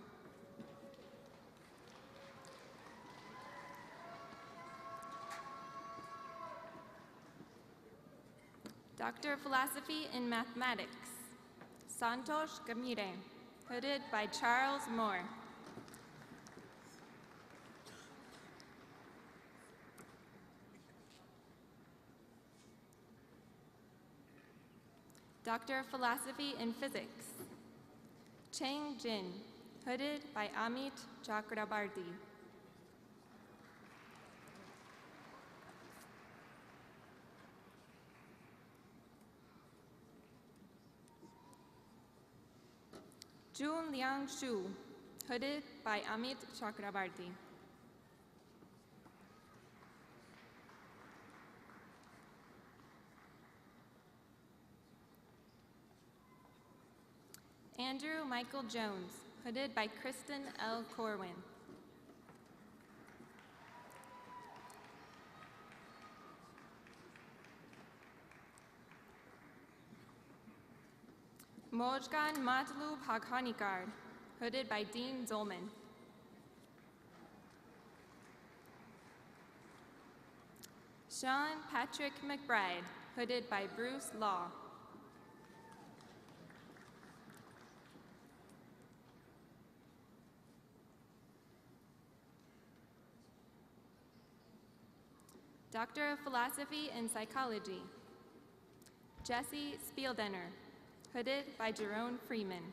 Doctor of Philosophy in Mathematics, Santosh Gamire, hooded by Charles Moore. Doctor of Philosophy in Physics, Cheng Jin, hooded by Amit Chakrabarti. Jun Liang Shu, hooded by Amit Chakrabarti. Andrew Michael Jones, hooded by Kristen L. Corwin. Mojgan Matlub Hakhanikar, hooded by Dean Zolman. Sean Patrick McBride, hooded by Bruce Law. Doctor of Philosophy and Psychology, Jesse Spieldenner, hooded by Jerome Freeman.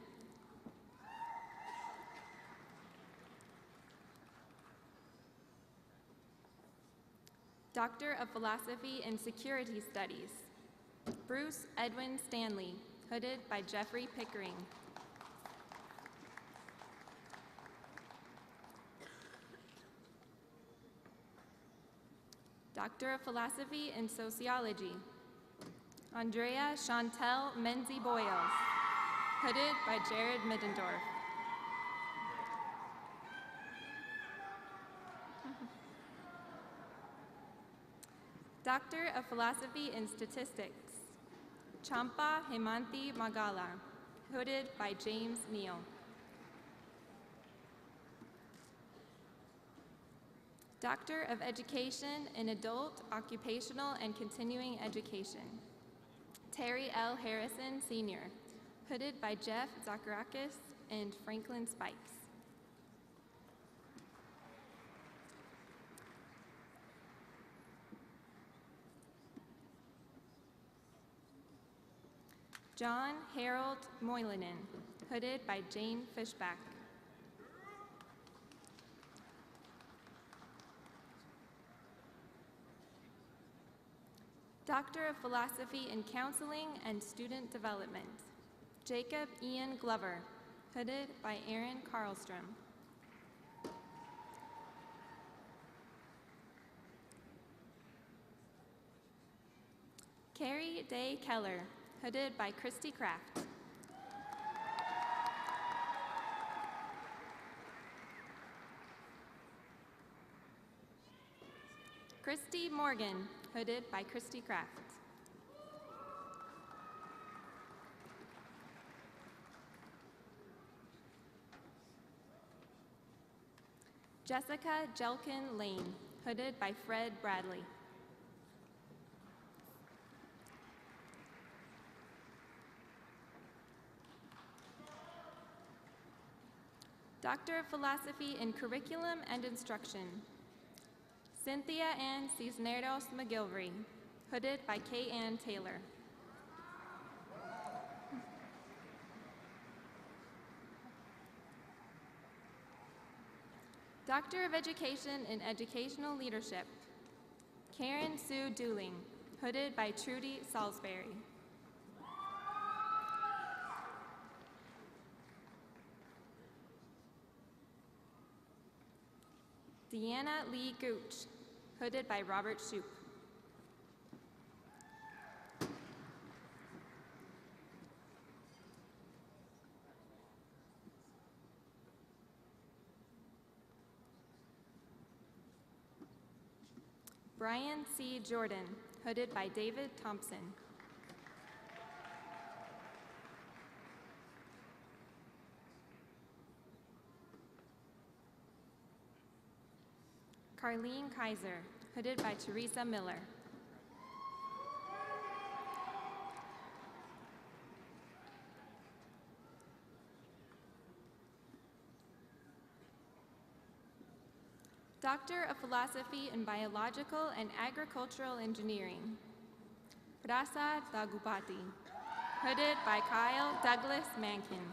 Doctor of Philosophy and Security Studies, Bruce Edwin Stanley, hooded by Jeffrey Pickering. Doctor of Philosophy and Sociology, Andrea Chantel Menzie Boyles, hooded by Jared Middendorf. Doctor of Philosophy and Statistics, Champa Hemanthi Magala, hooded by James Neal. Doctor of Education in Adult, Occupational, and Continuing Education, Terry L. Harrison, Sr., hooded by Jeff Zacharakis and Franklin Spikes. John Harold Moylanen, hooded by Jane Fishback. Doctor of Philosophy in Counseling and Student Development, Jacob Ian Glover, hooded by Aaron Carlstrom. Carrie Day Keller, hooded by Christy Kraft. Christy Morgan, hooded by Christy Kraft. Jessica Jelkin Lane, hooded by Fred Bradley. Doctor of Philosophy in Curriculum and Instruction, Cynthia Ann Cisneros McGilvery, hooded by Kay Ann Taylor. Doctor of Education in Educational Leadership, Karen Sue Dooling, hooded by Trudy Salisbury. Deanna Lee Gooch, hooded by Robert Shoup. Brian C. Jordan, hooded by David Thompson. Carlene Kaiser, hooded by Teresa Miller. Doctor of Philosophy in Biological and Agricultural Engineering, Prasad Dagupati, hooded by Kyle Douglas Mankin.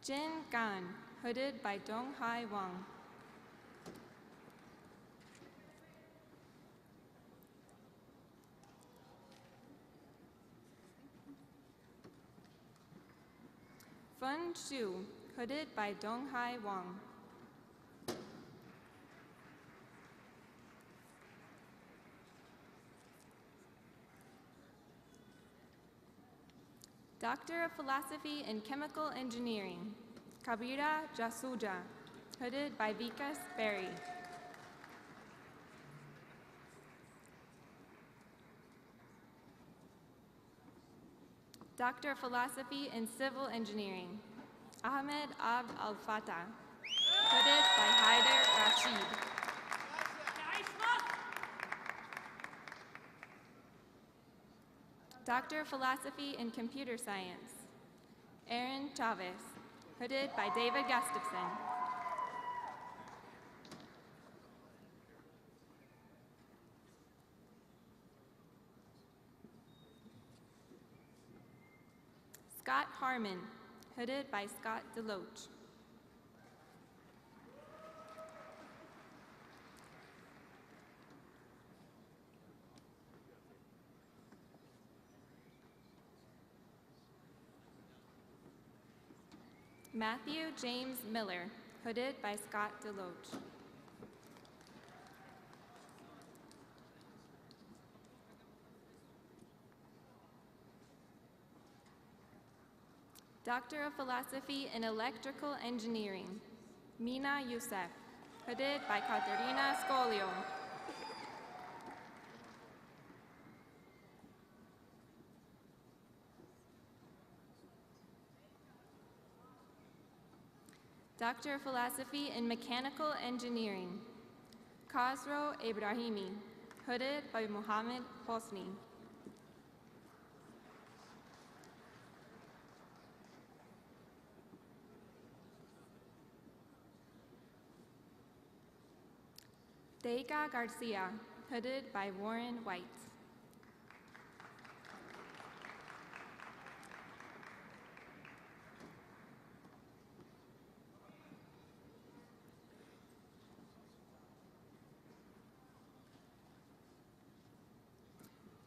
Jin Gan, hooded by Dong Hai Wang. Fun Shu, hooded by Dong Hai Wang. Doctor of Philosophy in Chemical Engineering, Kabira Jasuja, hooded by Vikas Berry. Doctor of Philosophy in Civil Engineering, Ahmed Abd al-Fatah, hooded by Haider Rashid. Doctor of Philosophy in Computer Science, Aaron Chavez, hooded by David Gustafson. Scott Harmon, hooded by Scott Deloach. Matthew James Miller, hooded by Scott Deloach. Doctor of Philosophy in Electrical Engineering, Mina Youssef, hooded by Caterina Scolio. Doctor of Philosophy in Mechanical Engineering, Khosrow Ibrahimi, hooded by Mohammed Hosni. Deika Garcia, hooded by Warren White.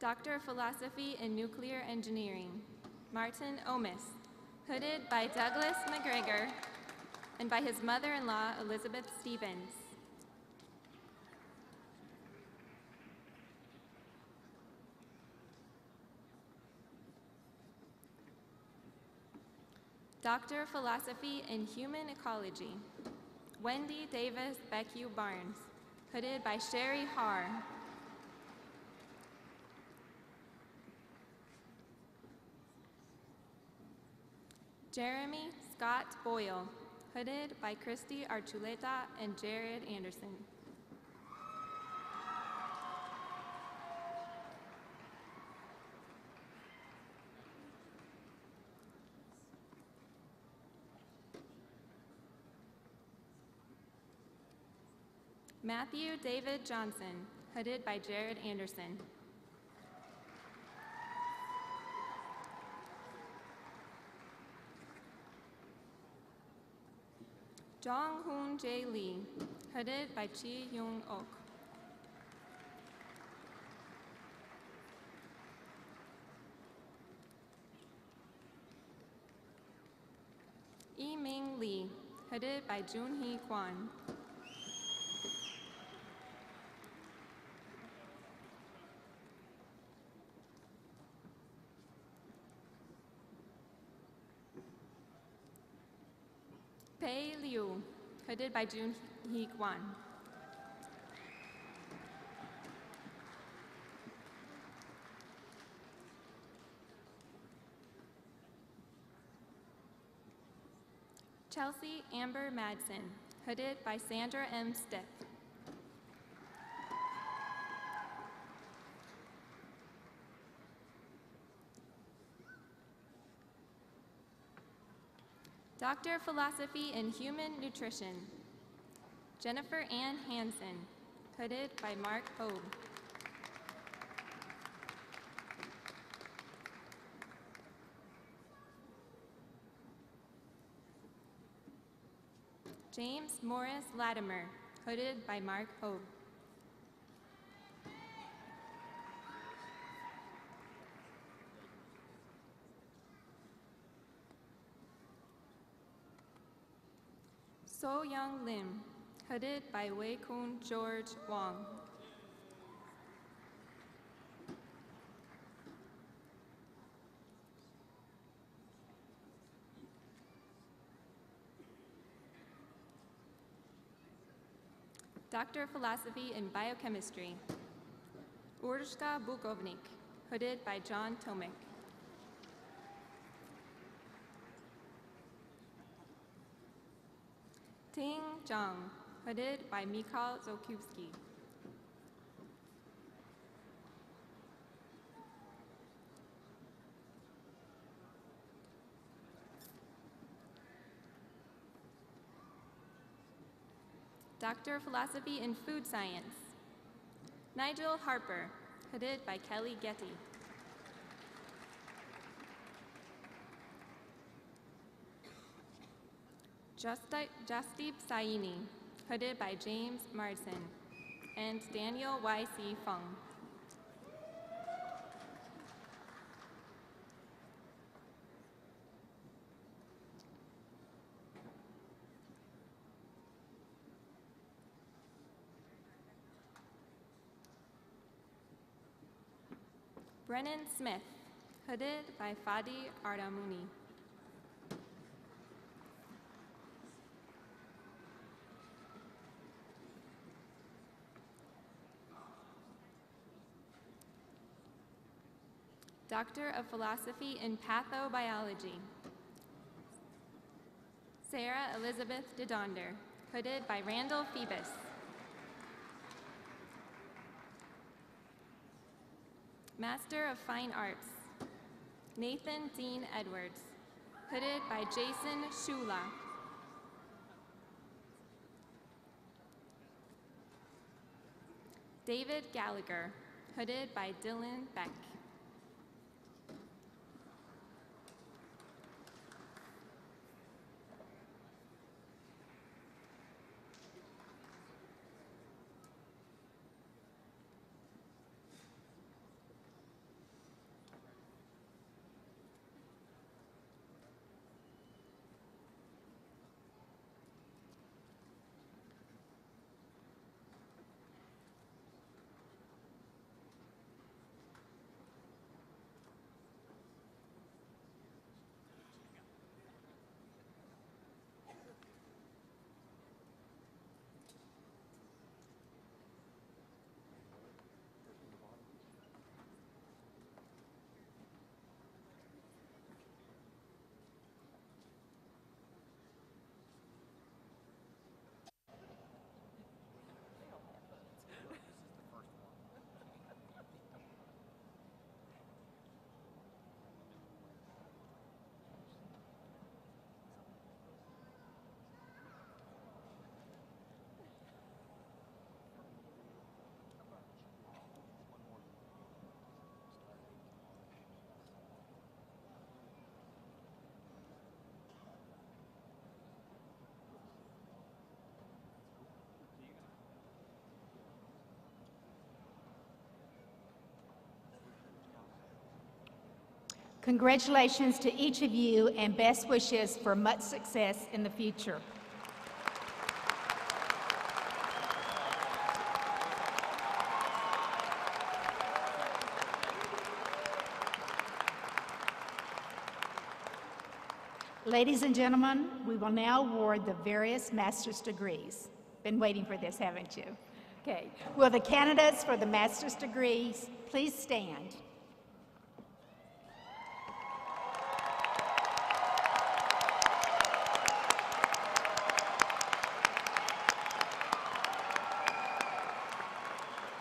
Doctor of Philosophy in Nuclear Engineering, Martin Omis, hooded by Douglas McGregor and by his mother-in-law, Elizabeth Stevens. Doctor of Philosophy in Human Ecology, Wendy Davis Beckew Barnes, hooded by Sherry Haar. Jeremy Scott Boyle, hooded by Christy Archuleta and Jared Anderson. Matthew David Johnson, hooded by Jared Anderson. Jong Hoon Jae Lee, hooded by Chi Young Ok. Yi Ming Lee, hooded by Jun Hee Kwan. Pei Liu, hooded by Jun Hee Kwan. Chelsea Amber Madsen, hooded by Sandra M. Stiff. Doctor of Philosophy in Human Nutrition, Jennifer Ann Hansen, hooded by Mark Hogue. James Morris Latimer, hooded by Mark Hogue. So Young Lim, hooded by Wei Kun George Wong. Doctor of Philosophy in Biochemistry, Urshka Bukovnik, hooded by John Tomic. Ting Zhang, hooded by Mikhail Zokiewski. Doctor of Philosophy in Food Science, Nigel Harper, hooded by Kelly Getty. Jasdeep Saini, hooded by James Marsden, and Daniel Y.C. Fung. Brennan Smith, hooded by Fadi Ardamuni. Doctor of Philosophy in Pathobiology, Sarah Elizabeth DeDonder, hooded by Randall Phoebus. Master of Fine Arts, Nathan Dean Edwards, hooded by Jason Shula. David Gallagher, hooded by Dylan Beck. Congratulations to each of you and best wishes for much success in the future. Ladies and gentlemen, we will now award the various master's degrees. Been waiting for this, haven't you? Okay. Will the candidates for the master's degrees please stand?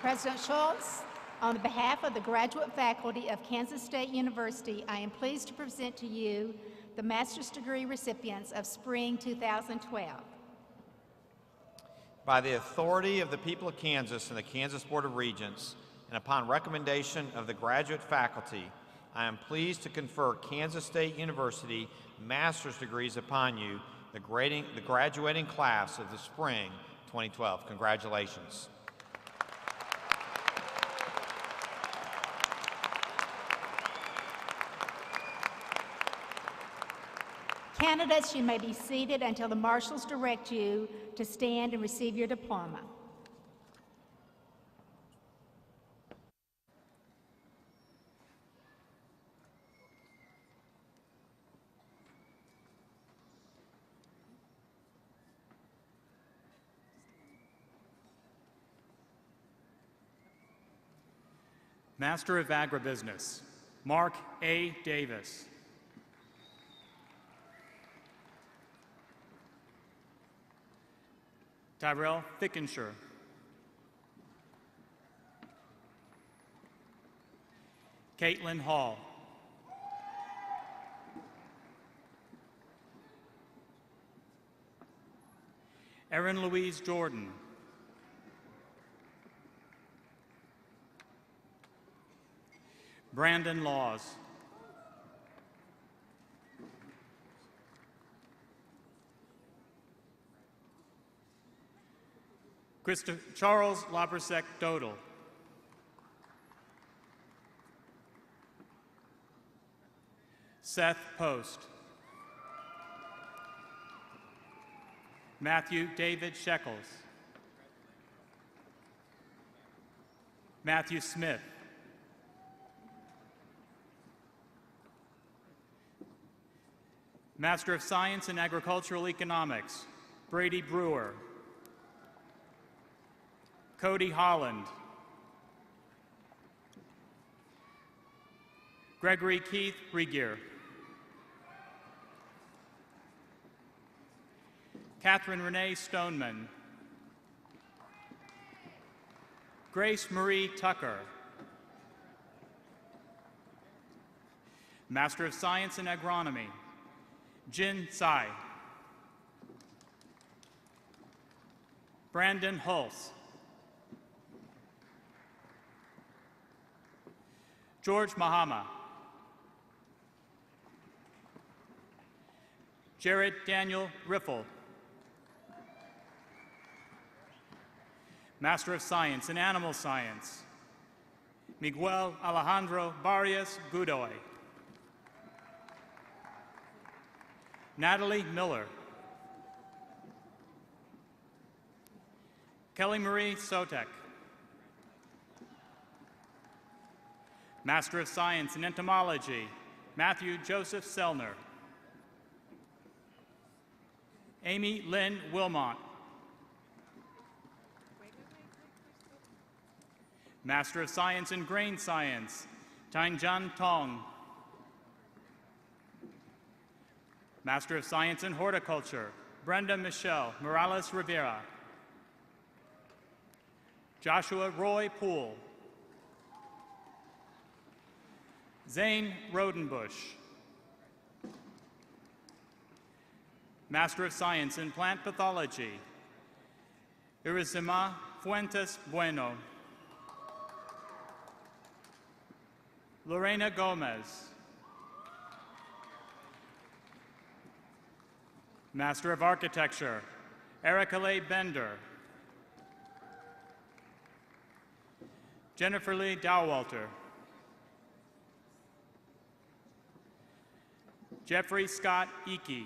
President Schultz, on behalf of the graduate faculty of Kansas State University, I am pleased to present to you the master's degree recipients of spring 2012. By the authority of the people of Kansas and the Kansas Board of Regents, and upon recommendation of the graduate faculty, I am pleased to confer Kansas State University master's degrees upon you, the graduating class of the spring 2012. Congratulations. Candidates, you may be seated until the marshals direct you to stand and receive your diploma. Master of Agribusiness, Mark A. Davis. Tyrell Fickenshire. Caitlin Hall. Erin Louise Jordan. Brandon Laws. Charles Labersek Dodal. Seth Post. Matthew David Shekels. Matthew Smith. Master of Science in Agricultural Economics, Brady Brewer. Cody Holland. Gregory Keith Regier. Catherine Renee Stoneman. Grace Marie Tucker. Master of Science in Agronomy, Jin Tsai. Brandon Hulse. George Mahama. Jared Daniel Riffle. Master of Science in Animal Science, Miguel Alejandro Barrios Godoy. Natalie Miller. Kelly Marie Sotek. Master of Science in Entomology, Matthew Joseph Selner. Amy Lynn Wilmot. Master of Science in Grain Science, Tainjan Tong. Master of Science in Horticulture, Brenda Michelle Morales Rivera. Joshua Roy Poole. Zane Rodenbush. Master of Science in Plant Pathology, Irizima Fuentes Bueno. Lorena Gomez. Master of Architecture, Erica Leigh Bender. Jennifer Lee Dowalter. Jeffrey Scott Eakey.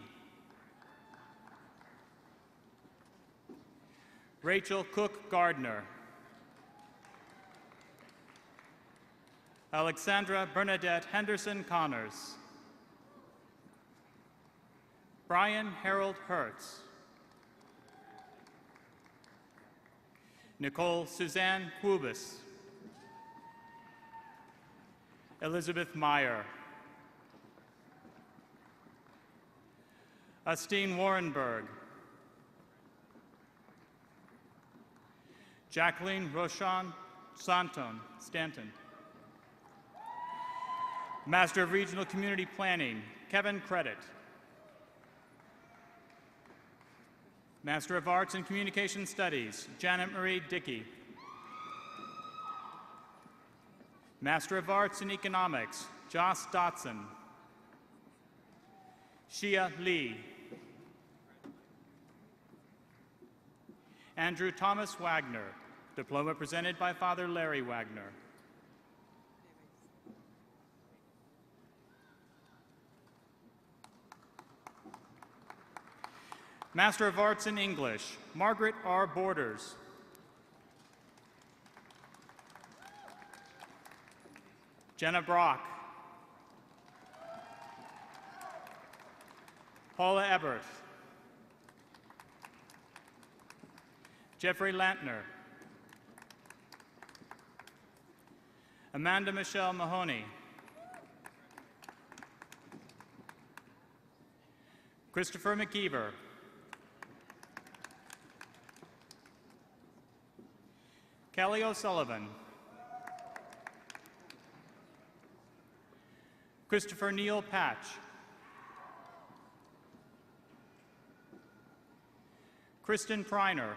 Rachel Cook Gardner. Alexandra Bernadette Henderson Connors. Brian Harold Hertz. Nicole Suzanne Kubis. Elizabeth Meyer. Astine Warrenberg. Jacqueline Roshan Stanton. Master of Regional Community Planning, Kevin Credit. Master of Arts in Communication Studies, Janet Marie Dickey. Master of Arts in Economics, Joss Dotson. Shia Lee. Andrew Thomas Wagner, diploma presented by Father Larry Wagner. Master of Arts in English, Margaret R. Borders. Jenna Brock. Paula Ebert. Jeffrey Lantner. Amanda Michelle Mahoney. Christopher McKeever. Kelly O'Sullivan. Christopher Neal Patch. Kristen Priner.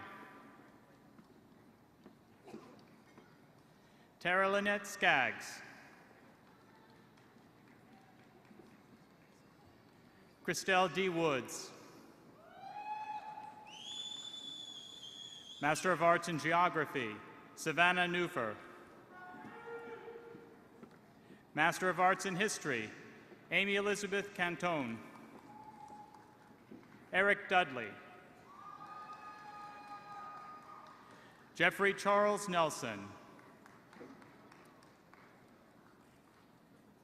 Tara Lynette Skaggs. Christelle D. Woods. Master of Arts in Geography, Savannah Newfer. Master of Arts in History, Amy Elizabeth Cantone. Eric Dudley. Jeffrey Charles Nelson.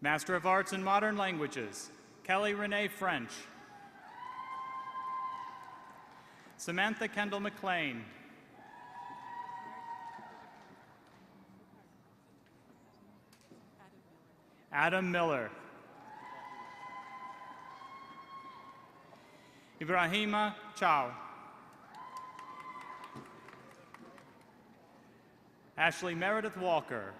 Master of Arts in Modern Languages, Kelly Renee French. Samantha Kendall McLean. Adam Miller. Ibrahima Chow. Ashley Meredith Walker.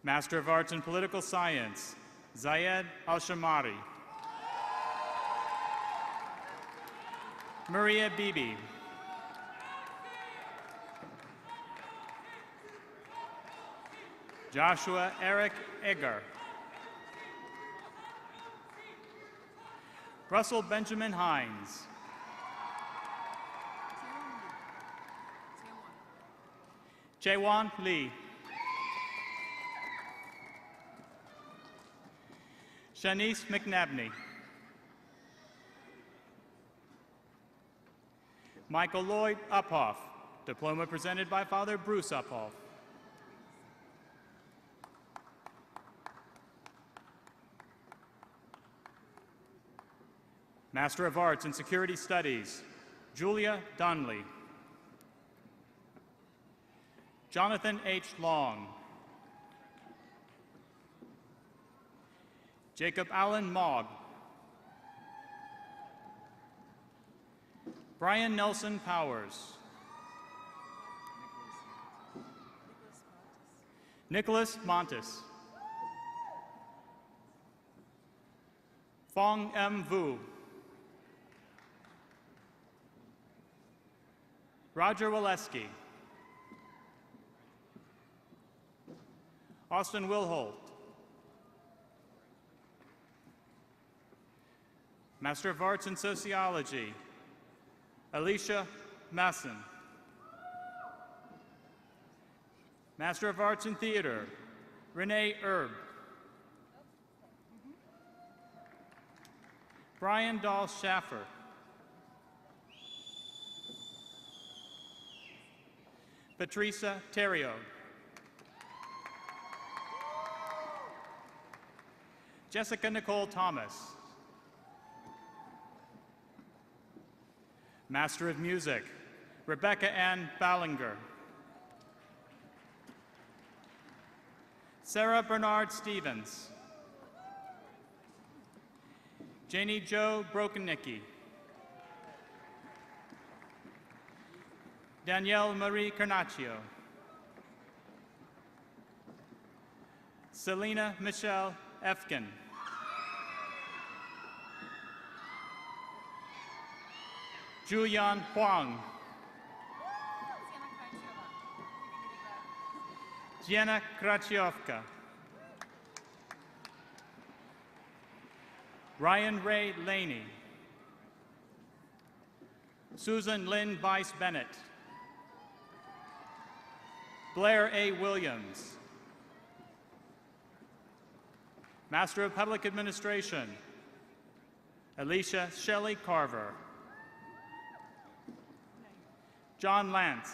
Master of Arts in Political Science, Zayed Al-Shamari. Maria Bibi. Joshua Eric Egger. Russell Benjamin Hines. Jaewon Lee. Shanice McNabney. Michael Lloyd Uphoff, diploma presented by Father Bruce Uphoff. Master of Arts in Security Studies, Julia Donnelly. Jonathan H. Long. Jacob Allen Mogg. Brian Nelson Powers. Nicholas Montes. Fong M. Vu. Roger Waleski. Austin Wilholt. Master of Arts in Sociology, Alicia Masson. Master of Arts in Theater, Renee Erb. Brian Dahl Schaffer. Patricia Terrio. Jessica Nicole Thomas. Master of Music, Rebecca Ann Ballinger. Sarah Bernard Stevens. Janie Jo Brokennicki. Danielle Marie Carnaccio. Selena Michelle Efkin. Julian Huang. Jenna Kraciowka. Ryan Ray Laney. Susan Lynn Bice Bennett. Blair A. Williams. Master of Public Administration, Alicia Shelley Carver. John Lance.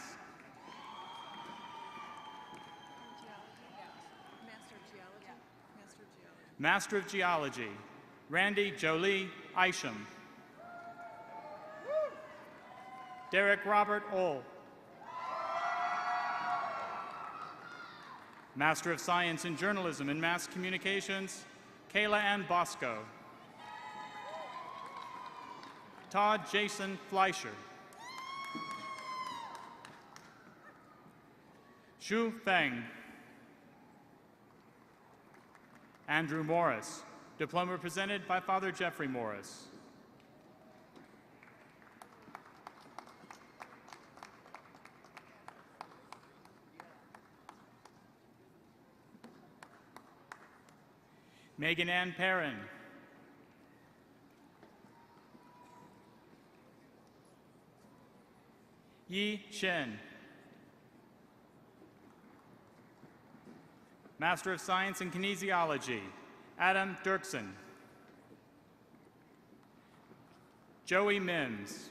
Master of Geology, Randy Jolie Isham. Derek Robert Ohl. Master of Science in Journalism and Mass Communications, Kayla Ann Bosco. Todd Jason Fleischer. Xu Feng. Andrew Morris, diploma presented by Father Jeffrey Morris. Megan Ann Perrin. Yi Shen. Master of Science in Kinesiology, Adam Dirksen. Joey Mims.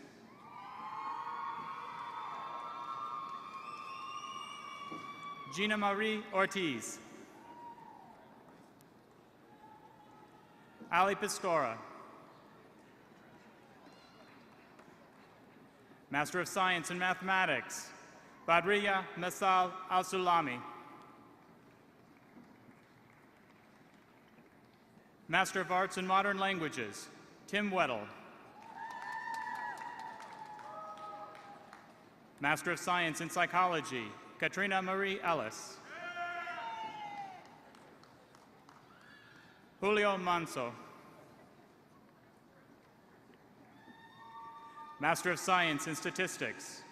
Gina Marie Ortiz. Ali Pistora. Master of Science in Mathematics, Badriya Masal Al-Sulami. Master of Arts in Modern Languages, Tim Weddle. Master of Science in Psychology, Katrina Marie Ellis. Julio Manso. Master of Science in Statistics,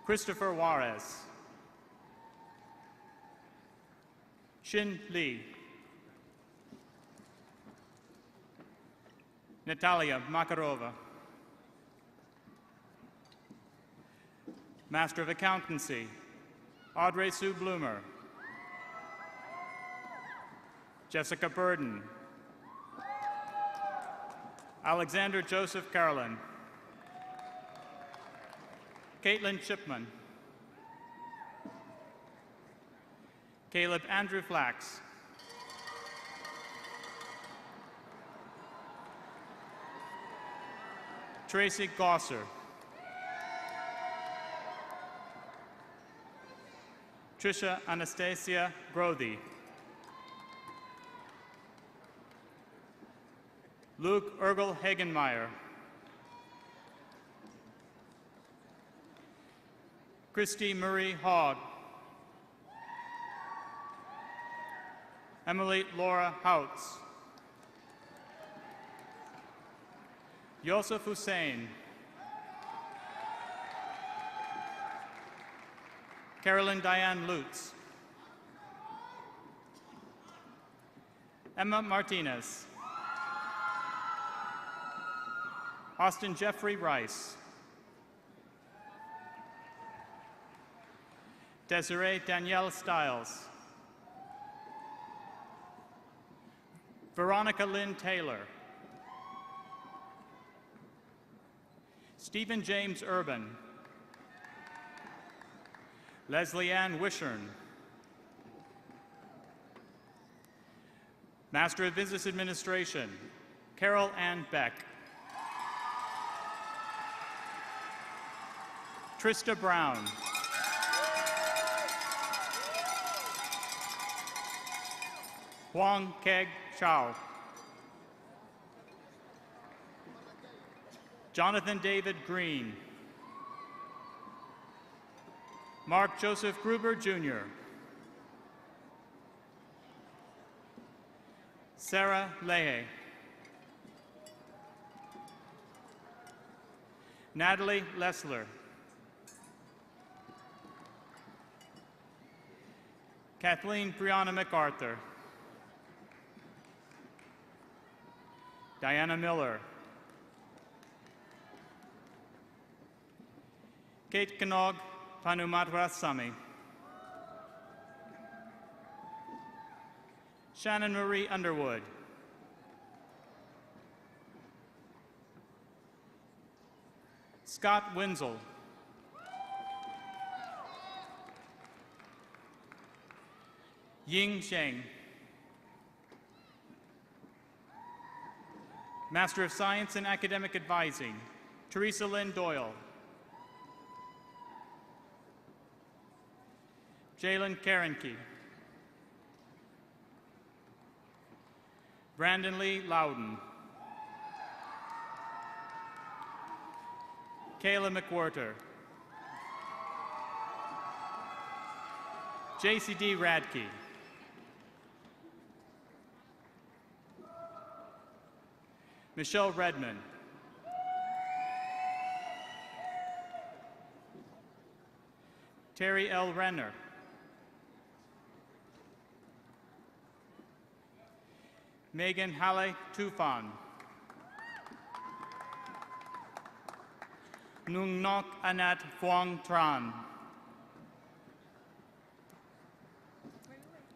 Christopher Juarez. Xin Li. Natalia Makarova. Master of Accountancy, Audrey Sue Bloomer. Jessica Burden. Alexander Joseph Carolyn. Caitlin Shipman. Caleb Andrew Flax. Tracy Gosser. Trisha Anastasia Grothy. Luke Ergel Hagenmeyer. Christy Marie Hogg. Emily Laura Houts. Yosef Hussein. Carolyn Diane Lutz. Emma Martinez. Austin Jeffrey Rice. Desiree Danielle Stiles. Veronica Lynn Taylor. Stephen James Urban. Leslie Ann Wishern. Master of Business Administration, Carol Ann Beck. Trista Brown. Huang Keg Chao. Jonathan David Green. Mark Joseph Gruber, Jr. Sarah Leahy. Natalie Lessler. Kathleen Brianna MacArthur. Diana Miller. Kate Kanog Panumatrasamy. Shannon Marie Underwood. Scott Wenzel. Ying Sheng. Master of Science in Academic Advising, Teresa Lynn Doyle. Jalen Karenke. Brandon Lee Loudon. Kayla McWhirter. JCD Radke. Michelle Redmond. Terry L. Renner. Megan Halle Tufan. Nung Nok Anat Phuong Tran.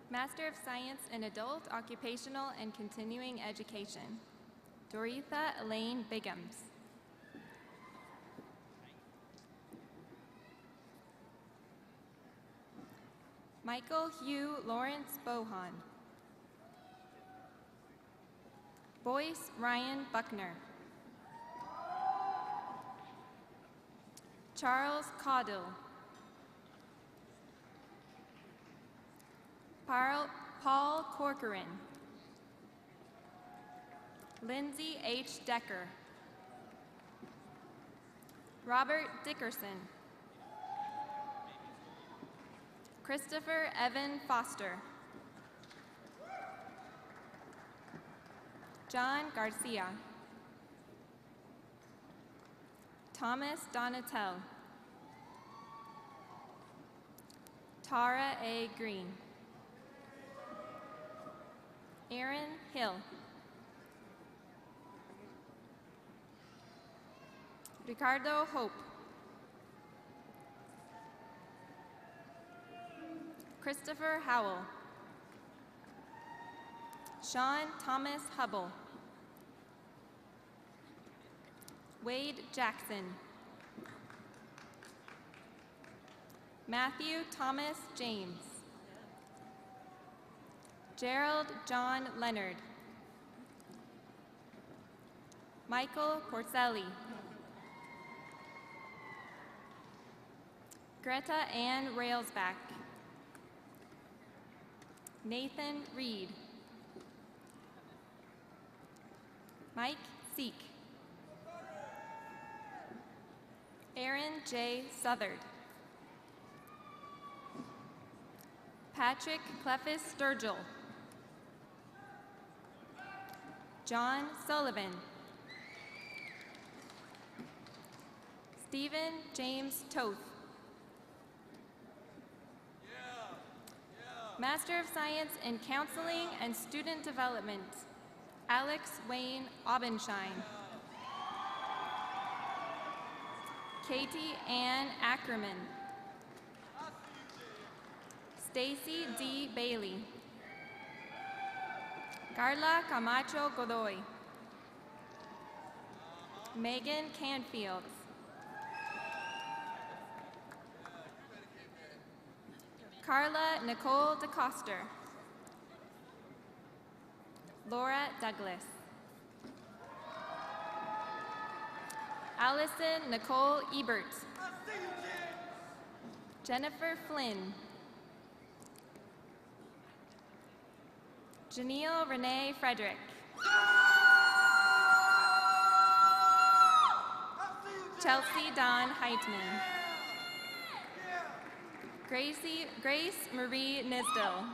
Master of Science in Adult, Occupational, and Continuing Education, Doritha Elaine Biggums. Michael Hugh Lawrence Bohan. Boyce Ryan Buckner. Charles Caudill. Paul Corcoran. Lindsay H. Decker. Robert Dickerson. Christopher Evan Foster. John Garcia. Thomas Donatel. Tara A. Green. Aaron Hill. Ricardo Hope. Christopher Howell. Sean Thomas Hubble. Wade Jackson. Matthew Thomas James. Gerald John Leonard. Michael Porcelli. Greta Ann Railsback. Nathan Reed. Mike Seek. Aaron J. Southard. Patrick Clefis Sturgill. John Sullivan. Stephen James Toth. Master of Science in Counseling and Student Development, Alex Wayne Aubenshine. Katie Ann Ackerman. Stacy D. Bailey. Carla Camacho Godoy. Megan Canfield. Carla Nicole DeCoster. Laura Douglas. Allison Nicole Ebert. Jennifer Flynn. Janelle Renee Frederick. Chelsea Dawn Heitman. Grace Marie Nisdell.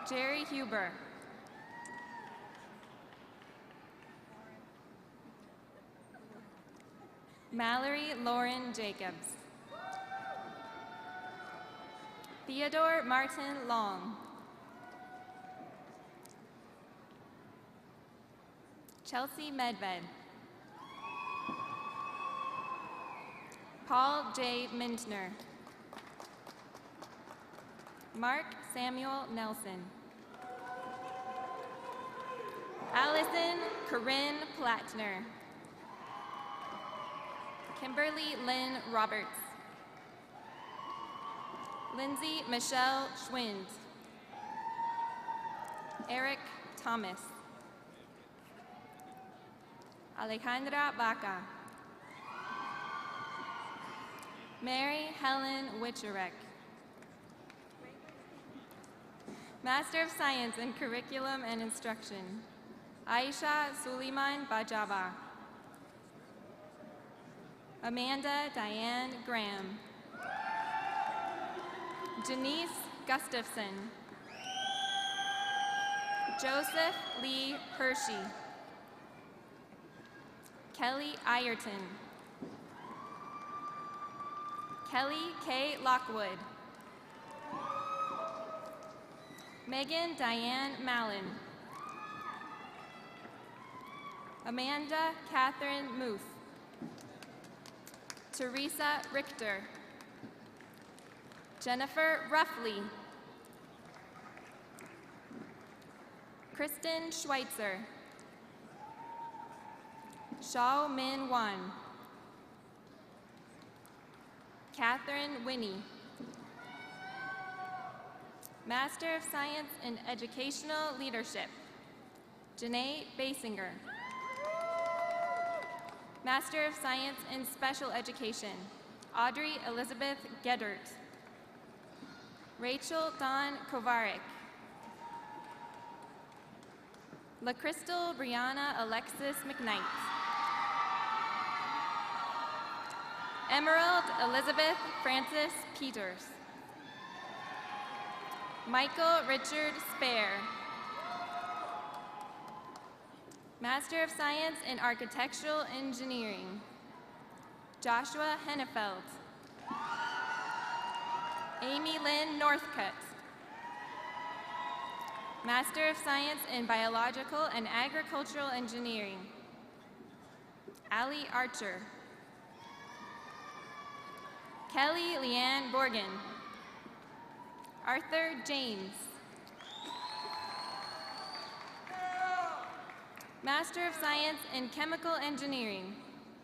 Jerry Huber. Mallory Lauren Jacobs. Theodore Martin Long. Chelsea Medved. Paul J. Mintner. Mark Samuel Nelson. Allison Corinne Plattner. Kimberly Lynn Roberts. Lindsay Michelle Schwind. Eric Thomas. Alejandra Baca. Mary Helen Witcherek. Master of Science in Curriculum and Instruction, Aisha Suleiman Bajaba. Amanda Diane Graham. Janice Gustafson. Joseph Lee Hershey. Kelly Ireton. Kelly K. Lockwood. Megan Diane Mallon. Amanda Catherine Muth. Teresa Richter. Jennifer Ruffley. Kristen Schweitzer. Shao Min Wan. Catherine Winnie. Master of Science in Educational Leadership, Janae Basinger. Master of Science in Special Education, Audrey Elizabeth Geddert. Rachel Dawn Kovarik. La Crystal Brianna Alexis McKnight. Emerald Elizabeth Francis Peters. Michael Richard Spare. Master of Science in Architectural Engineering, Joshua Hennefeld. Amy Lynn Northcutt. Master of Science in Biological and Agricultural Engineering, Allie Archer. Kelly Leanne Borgen. Arthur James. Master of Science in Chemical Engineering,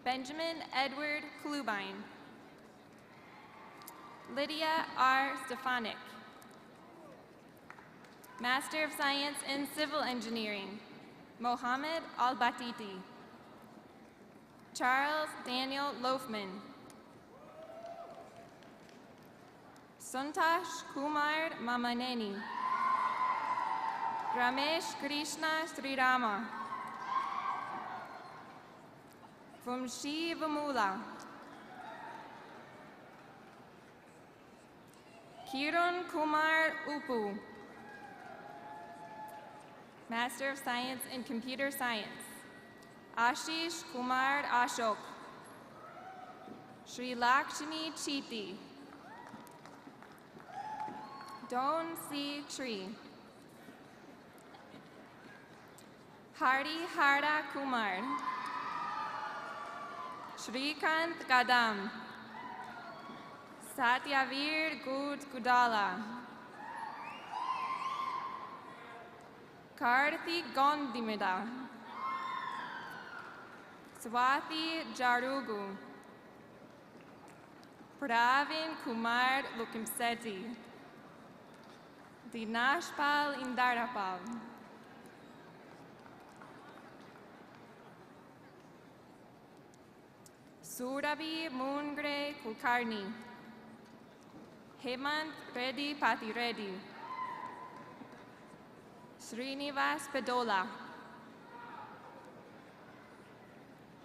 Benjamin Edward Klubine. Lydia R. Stefanik. Master of Science in Civil Engineering, Mohammed Al-Batiti. Charles Daniel Loafman. Santosh Kumar Mamaneni. Ramesh Krishna Srirama. Vamshi Vamula. Kiran Kumar Upu. Master of Science in Computer Science, Ashish Kumar Ashok. Sri Lakshmi Chiti. Don C. Tree. Hardy Harda Kumar. Shrikant Kadam. Satyavir Gud Gudala. Karthi Gondimida. Swati Jarugu. Pravin Kumar Lukimseti. Dinashpal Indarapal. Surabhi Mungre Kulkarni. Hemant Reddy Pati Reddy. Srinivas Pedola.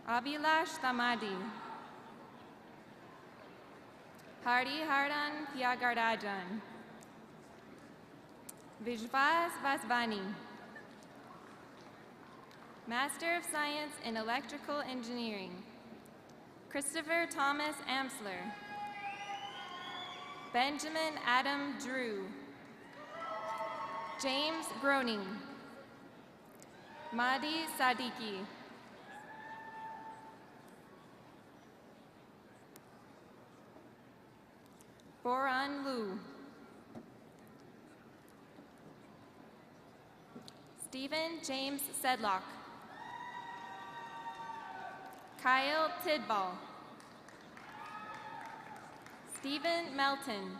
Abhilash Tamadi. Hardi Hardan Tyagarajan. Vishwas Vasvani. Master of Science in Electrical Engineering, Christopher Thomas Amsler. Benjamin Adam Drew. James Groening. Mahdi Sadiki. Boran Liu. Stephen James Sedlock. Kyle Tidball. Stephen Melton.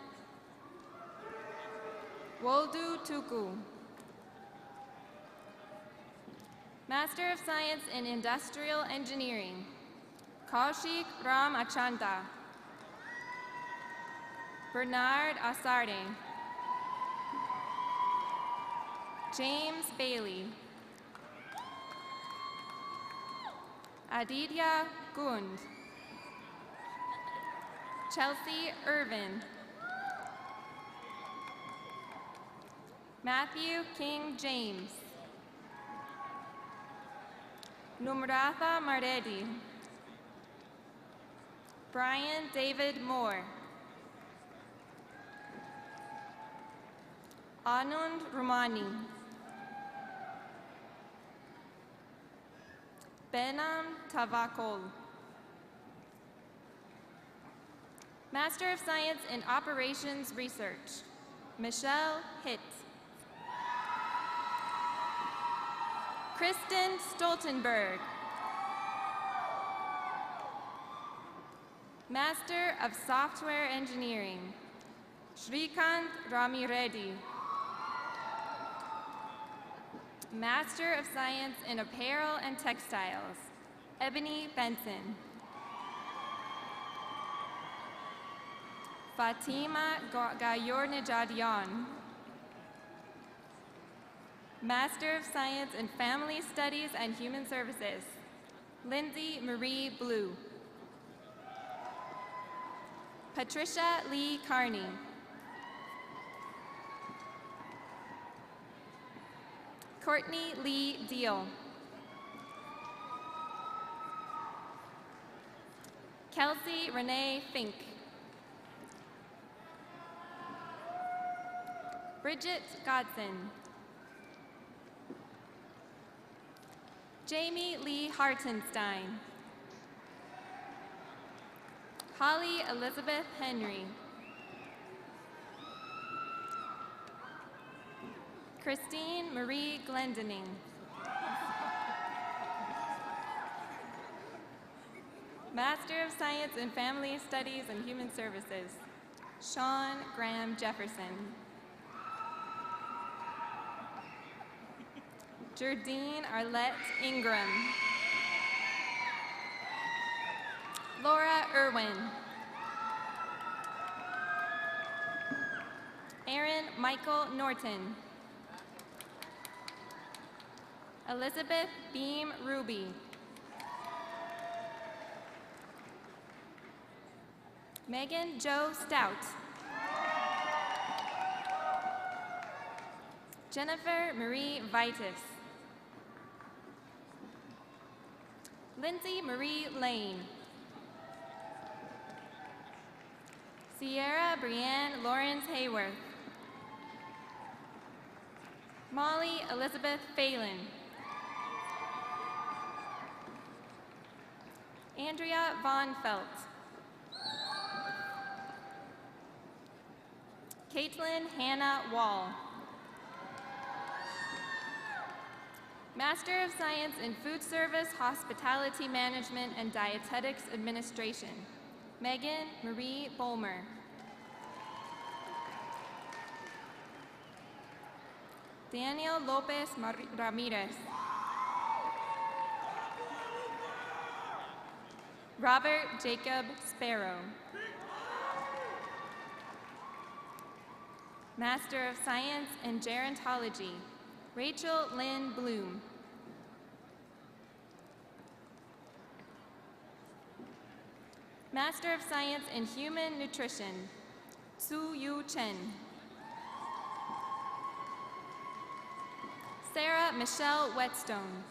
Woldu Tuku. Master of Science in Industrial Engineering, Kaushik Ram Achanta. Bernard Asarde. James Bailey. Aditya Gund. Chelsea Irvin. Matthew King James. Numratha Mardedi. Brian David Moore. Anand Rumani. Benam Tavakol. Master of Science in Operations Research, Michelle Hitt. Kristen Stoltenberg. Master of Software Engineering, Shrikant Ramireddy. Master of Science in Apparel and Textiles, Ebony Benson. Fatima Gayornejadian. Master of Science in Family Studies and Human Services, Lindsay Marie Blue. Patricia Lee Carney. Courtney Lee Deal. Kelsey Renee Fink. Bridget Godson. Jamie Lee Hartenstein. Holly Elizabeth Henry. Christine Marie Glendening. Master of Science in Family Studies and Human Services, Sean Graham Jefferson. Jardine Arlette Ingram. Laura Irwin. Aaron Michael Norton. Elizabeth Beam Ruby. Megan Jo Stout. Jennifer Marie Vitus. Lindsay Marie Lane. Sierra Brienne Lawrence Hayworth. Molly Elizabeth Phelan. Andrea Von Felt. Caitlin Hannah Wall. Master of Science in Food Service, Hospitality Management, and Dietetics Administration, Megan Marie Bolmer. Daniel Lopez Ramirez. Robert Jacob Sparrow. Master of Science in Gerontology, Rachel Lynn Bloom. Master of Science in Human Nutrition, Su Yu Chen. Sarah Michelle Whetstone.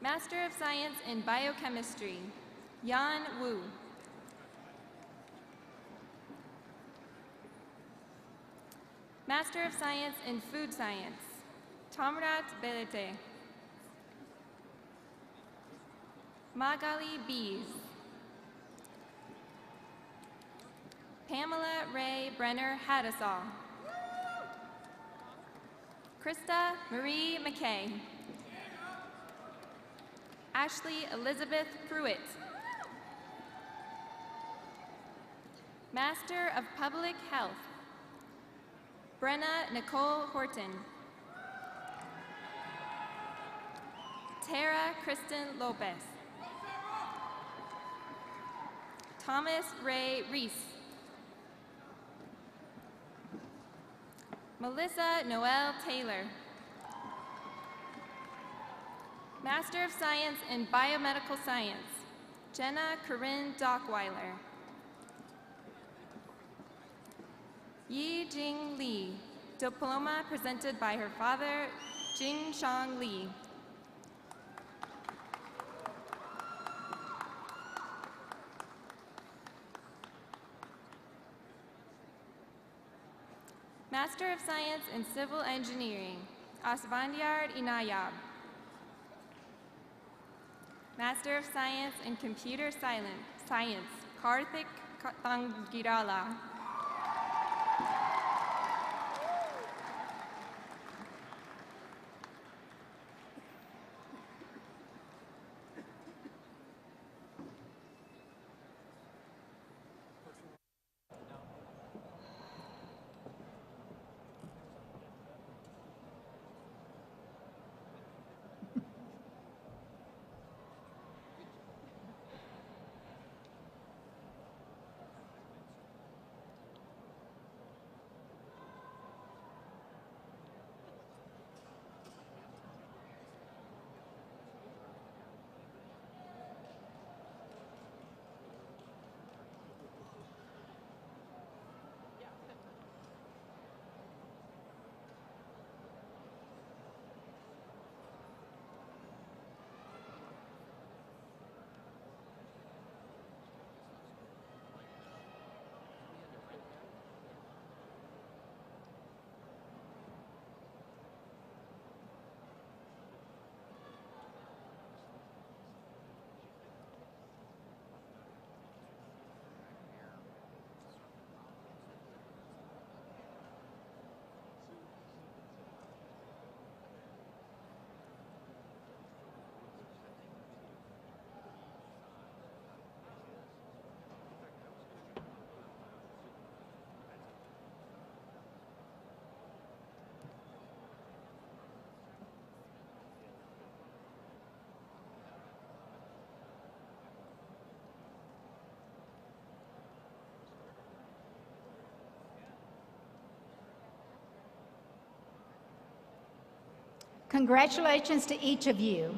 Master of Science in Biochemistry, Yan Wu. Master of Science in Food Science, Tamrat Belete. Magali Bees. Pamela Ray Brenner Hadasal. Krista Marie McKay. Ashley Elizabeth Pruitt. Master of Public Health, Brenna Nicole Horton. Tara Kristen Lopez. Thomas Ray Reese. Melissa Noel Taylor. Master of Science in Biomedical Science, Jenna Corinne Dockweiler. Yi Jing Lee, diploma presented by her father, Jing Shang Lee. Master of Science in Civil Engineering, Asvandyar Inayab. Master of Science in Computer Science, Karthik Tangirala. Congratulations to each of you.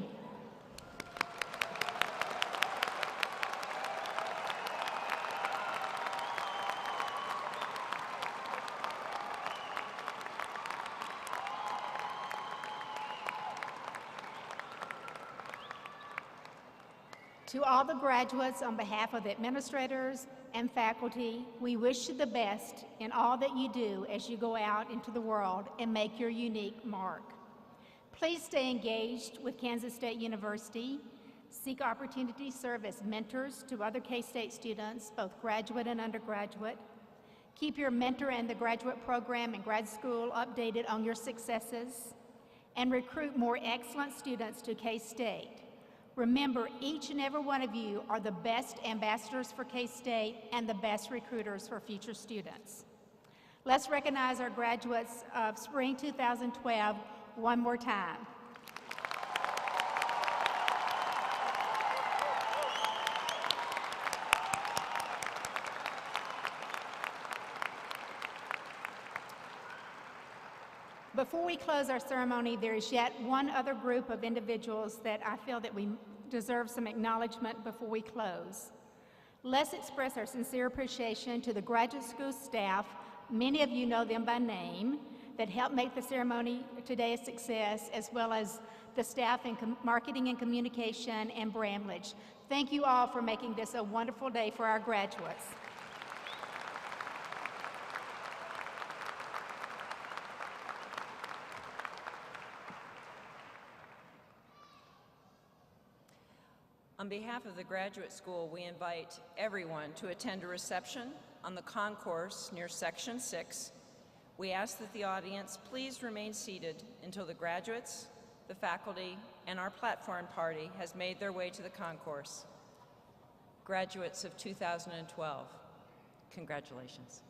To all the graduates, on behalf of the administrators and faculty, we wish you the best in all that you do as you go out into the world and make your unique mark. Please stay engaged with Kansas State University. Seek opportunities to serve as mentors to other K-State students, both graduate and undergraduate. Keep your mentor and the graduate program and grad school updated on your successes. And recruit more excellent students to K-State. Remember, each and every one of you are the best ambassadors for K-State and the best recruiters for future students. Let's recognize our graduates of Spring 2012 one more time. Before we close our ceremony, there is yet one other group of individuals that I feel that we deserve some acknowledgement before we close. Let's express our sincere appreciation to the graduate school staff, many of you know them by name, that helped make the ceremony today a success, as well as the staff in marketing and communication and Bramlage. Thank you all for making this a wonderful day for our graduates. On behalf of the graduate school, we invite everyone to attend a reception on the concourse near Section 6. We ask that the audience please remain seated until the graduates, the faculty, and our platform party has made their way to the concourse. Graduates of 2012, congratulations.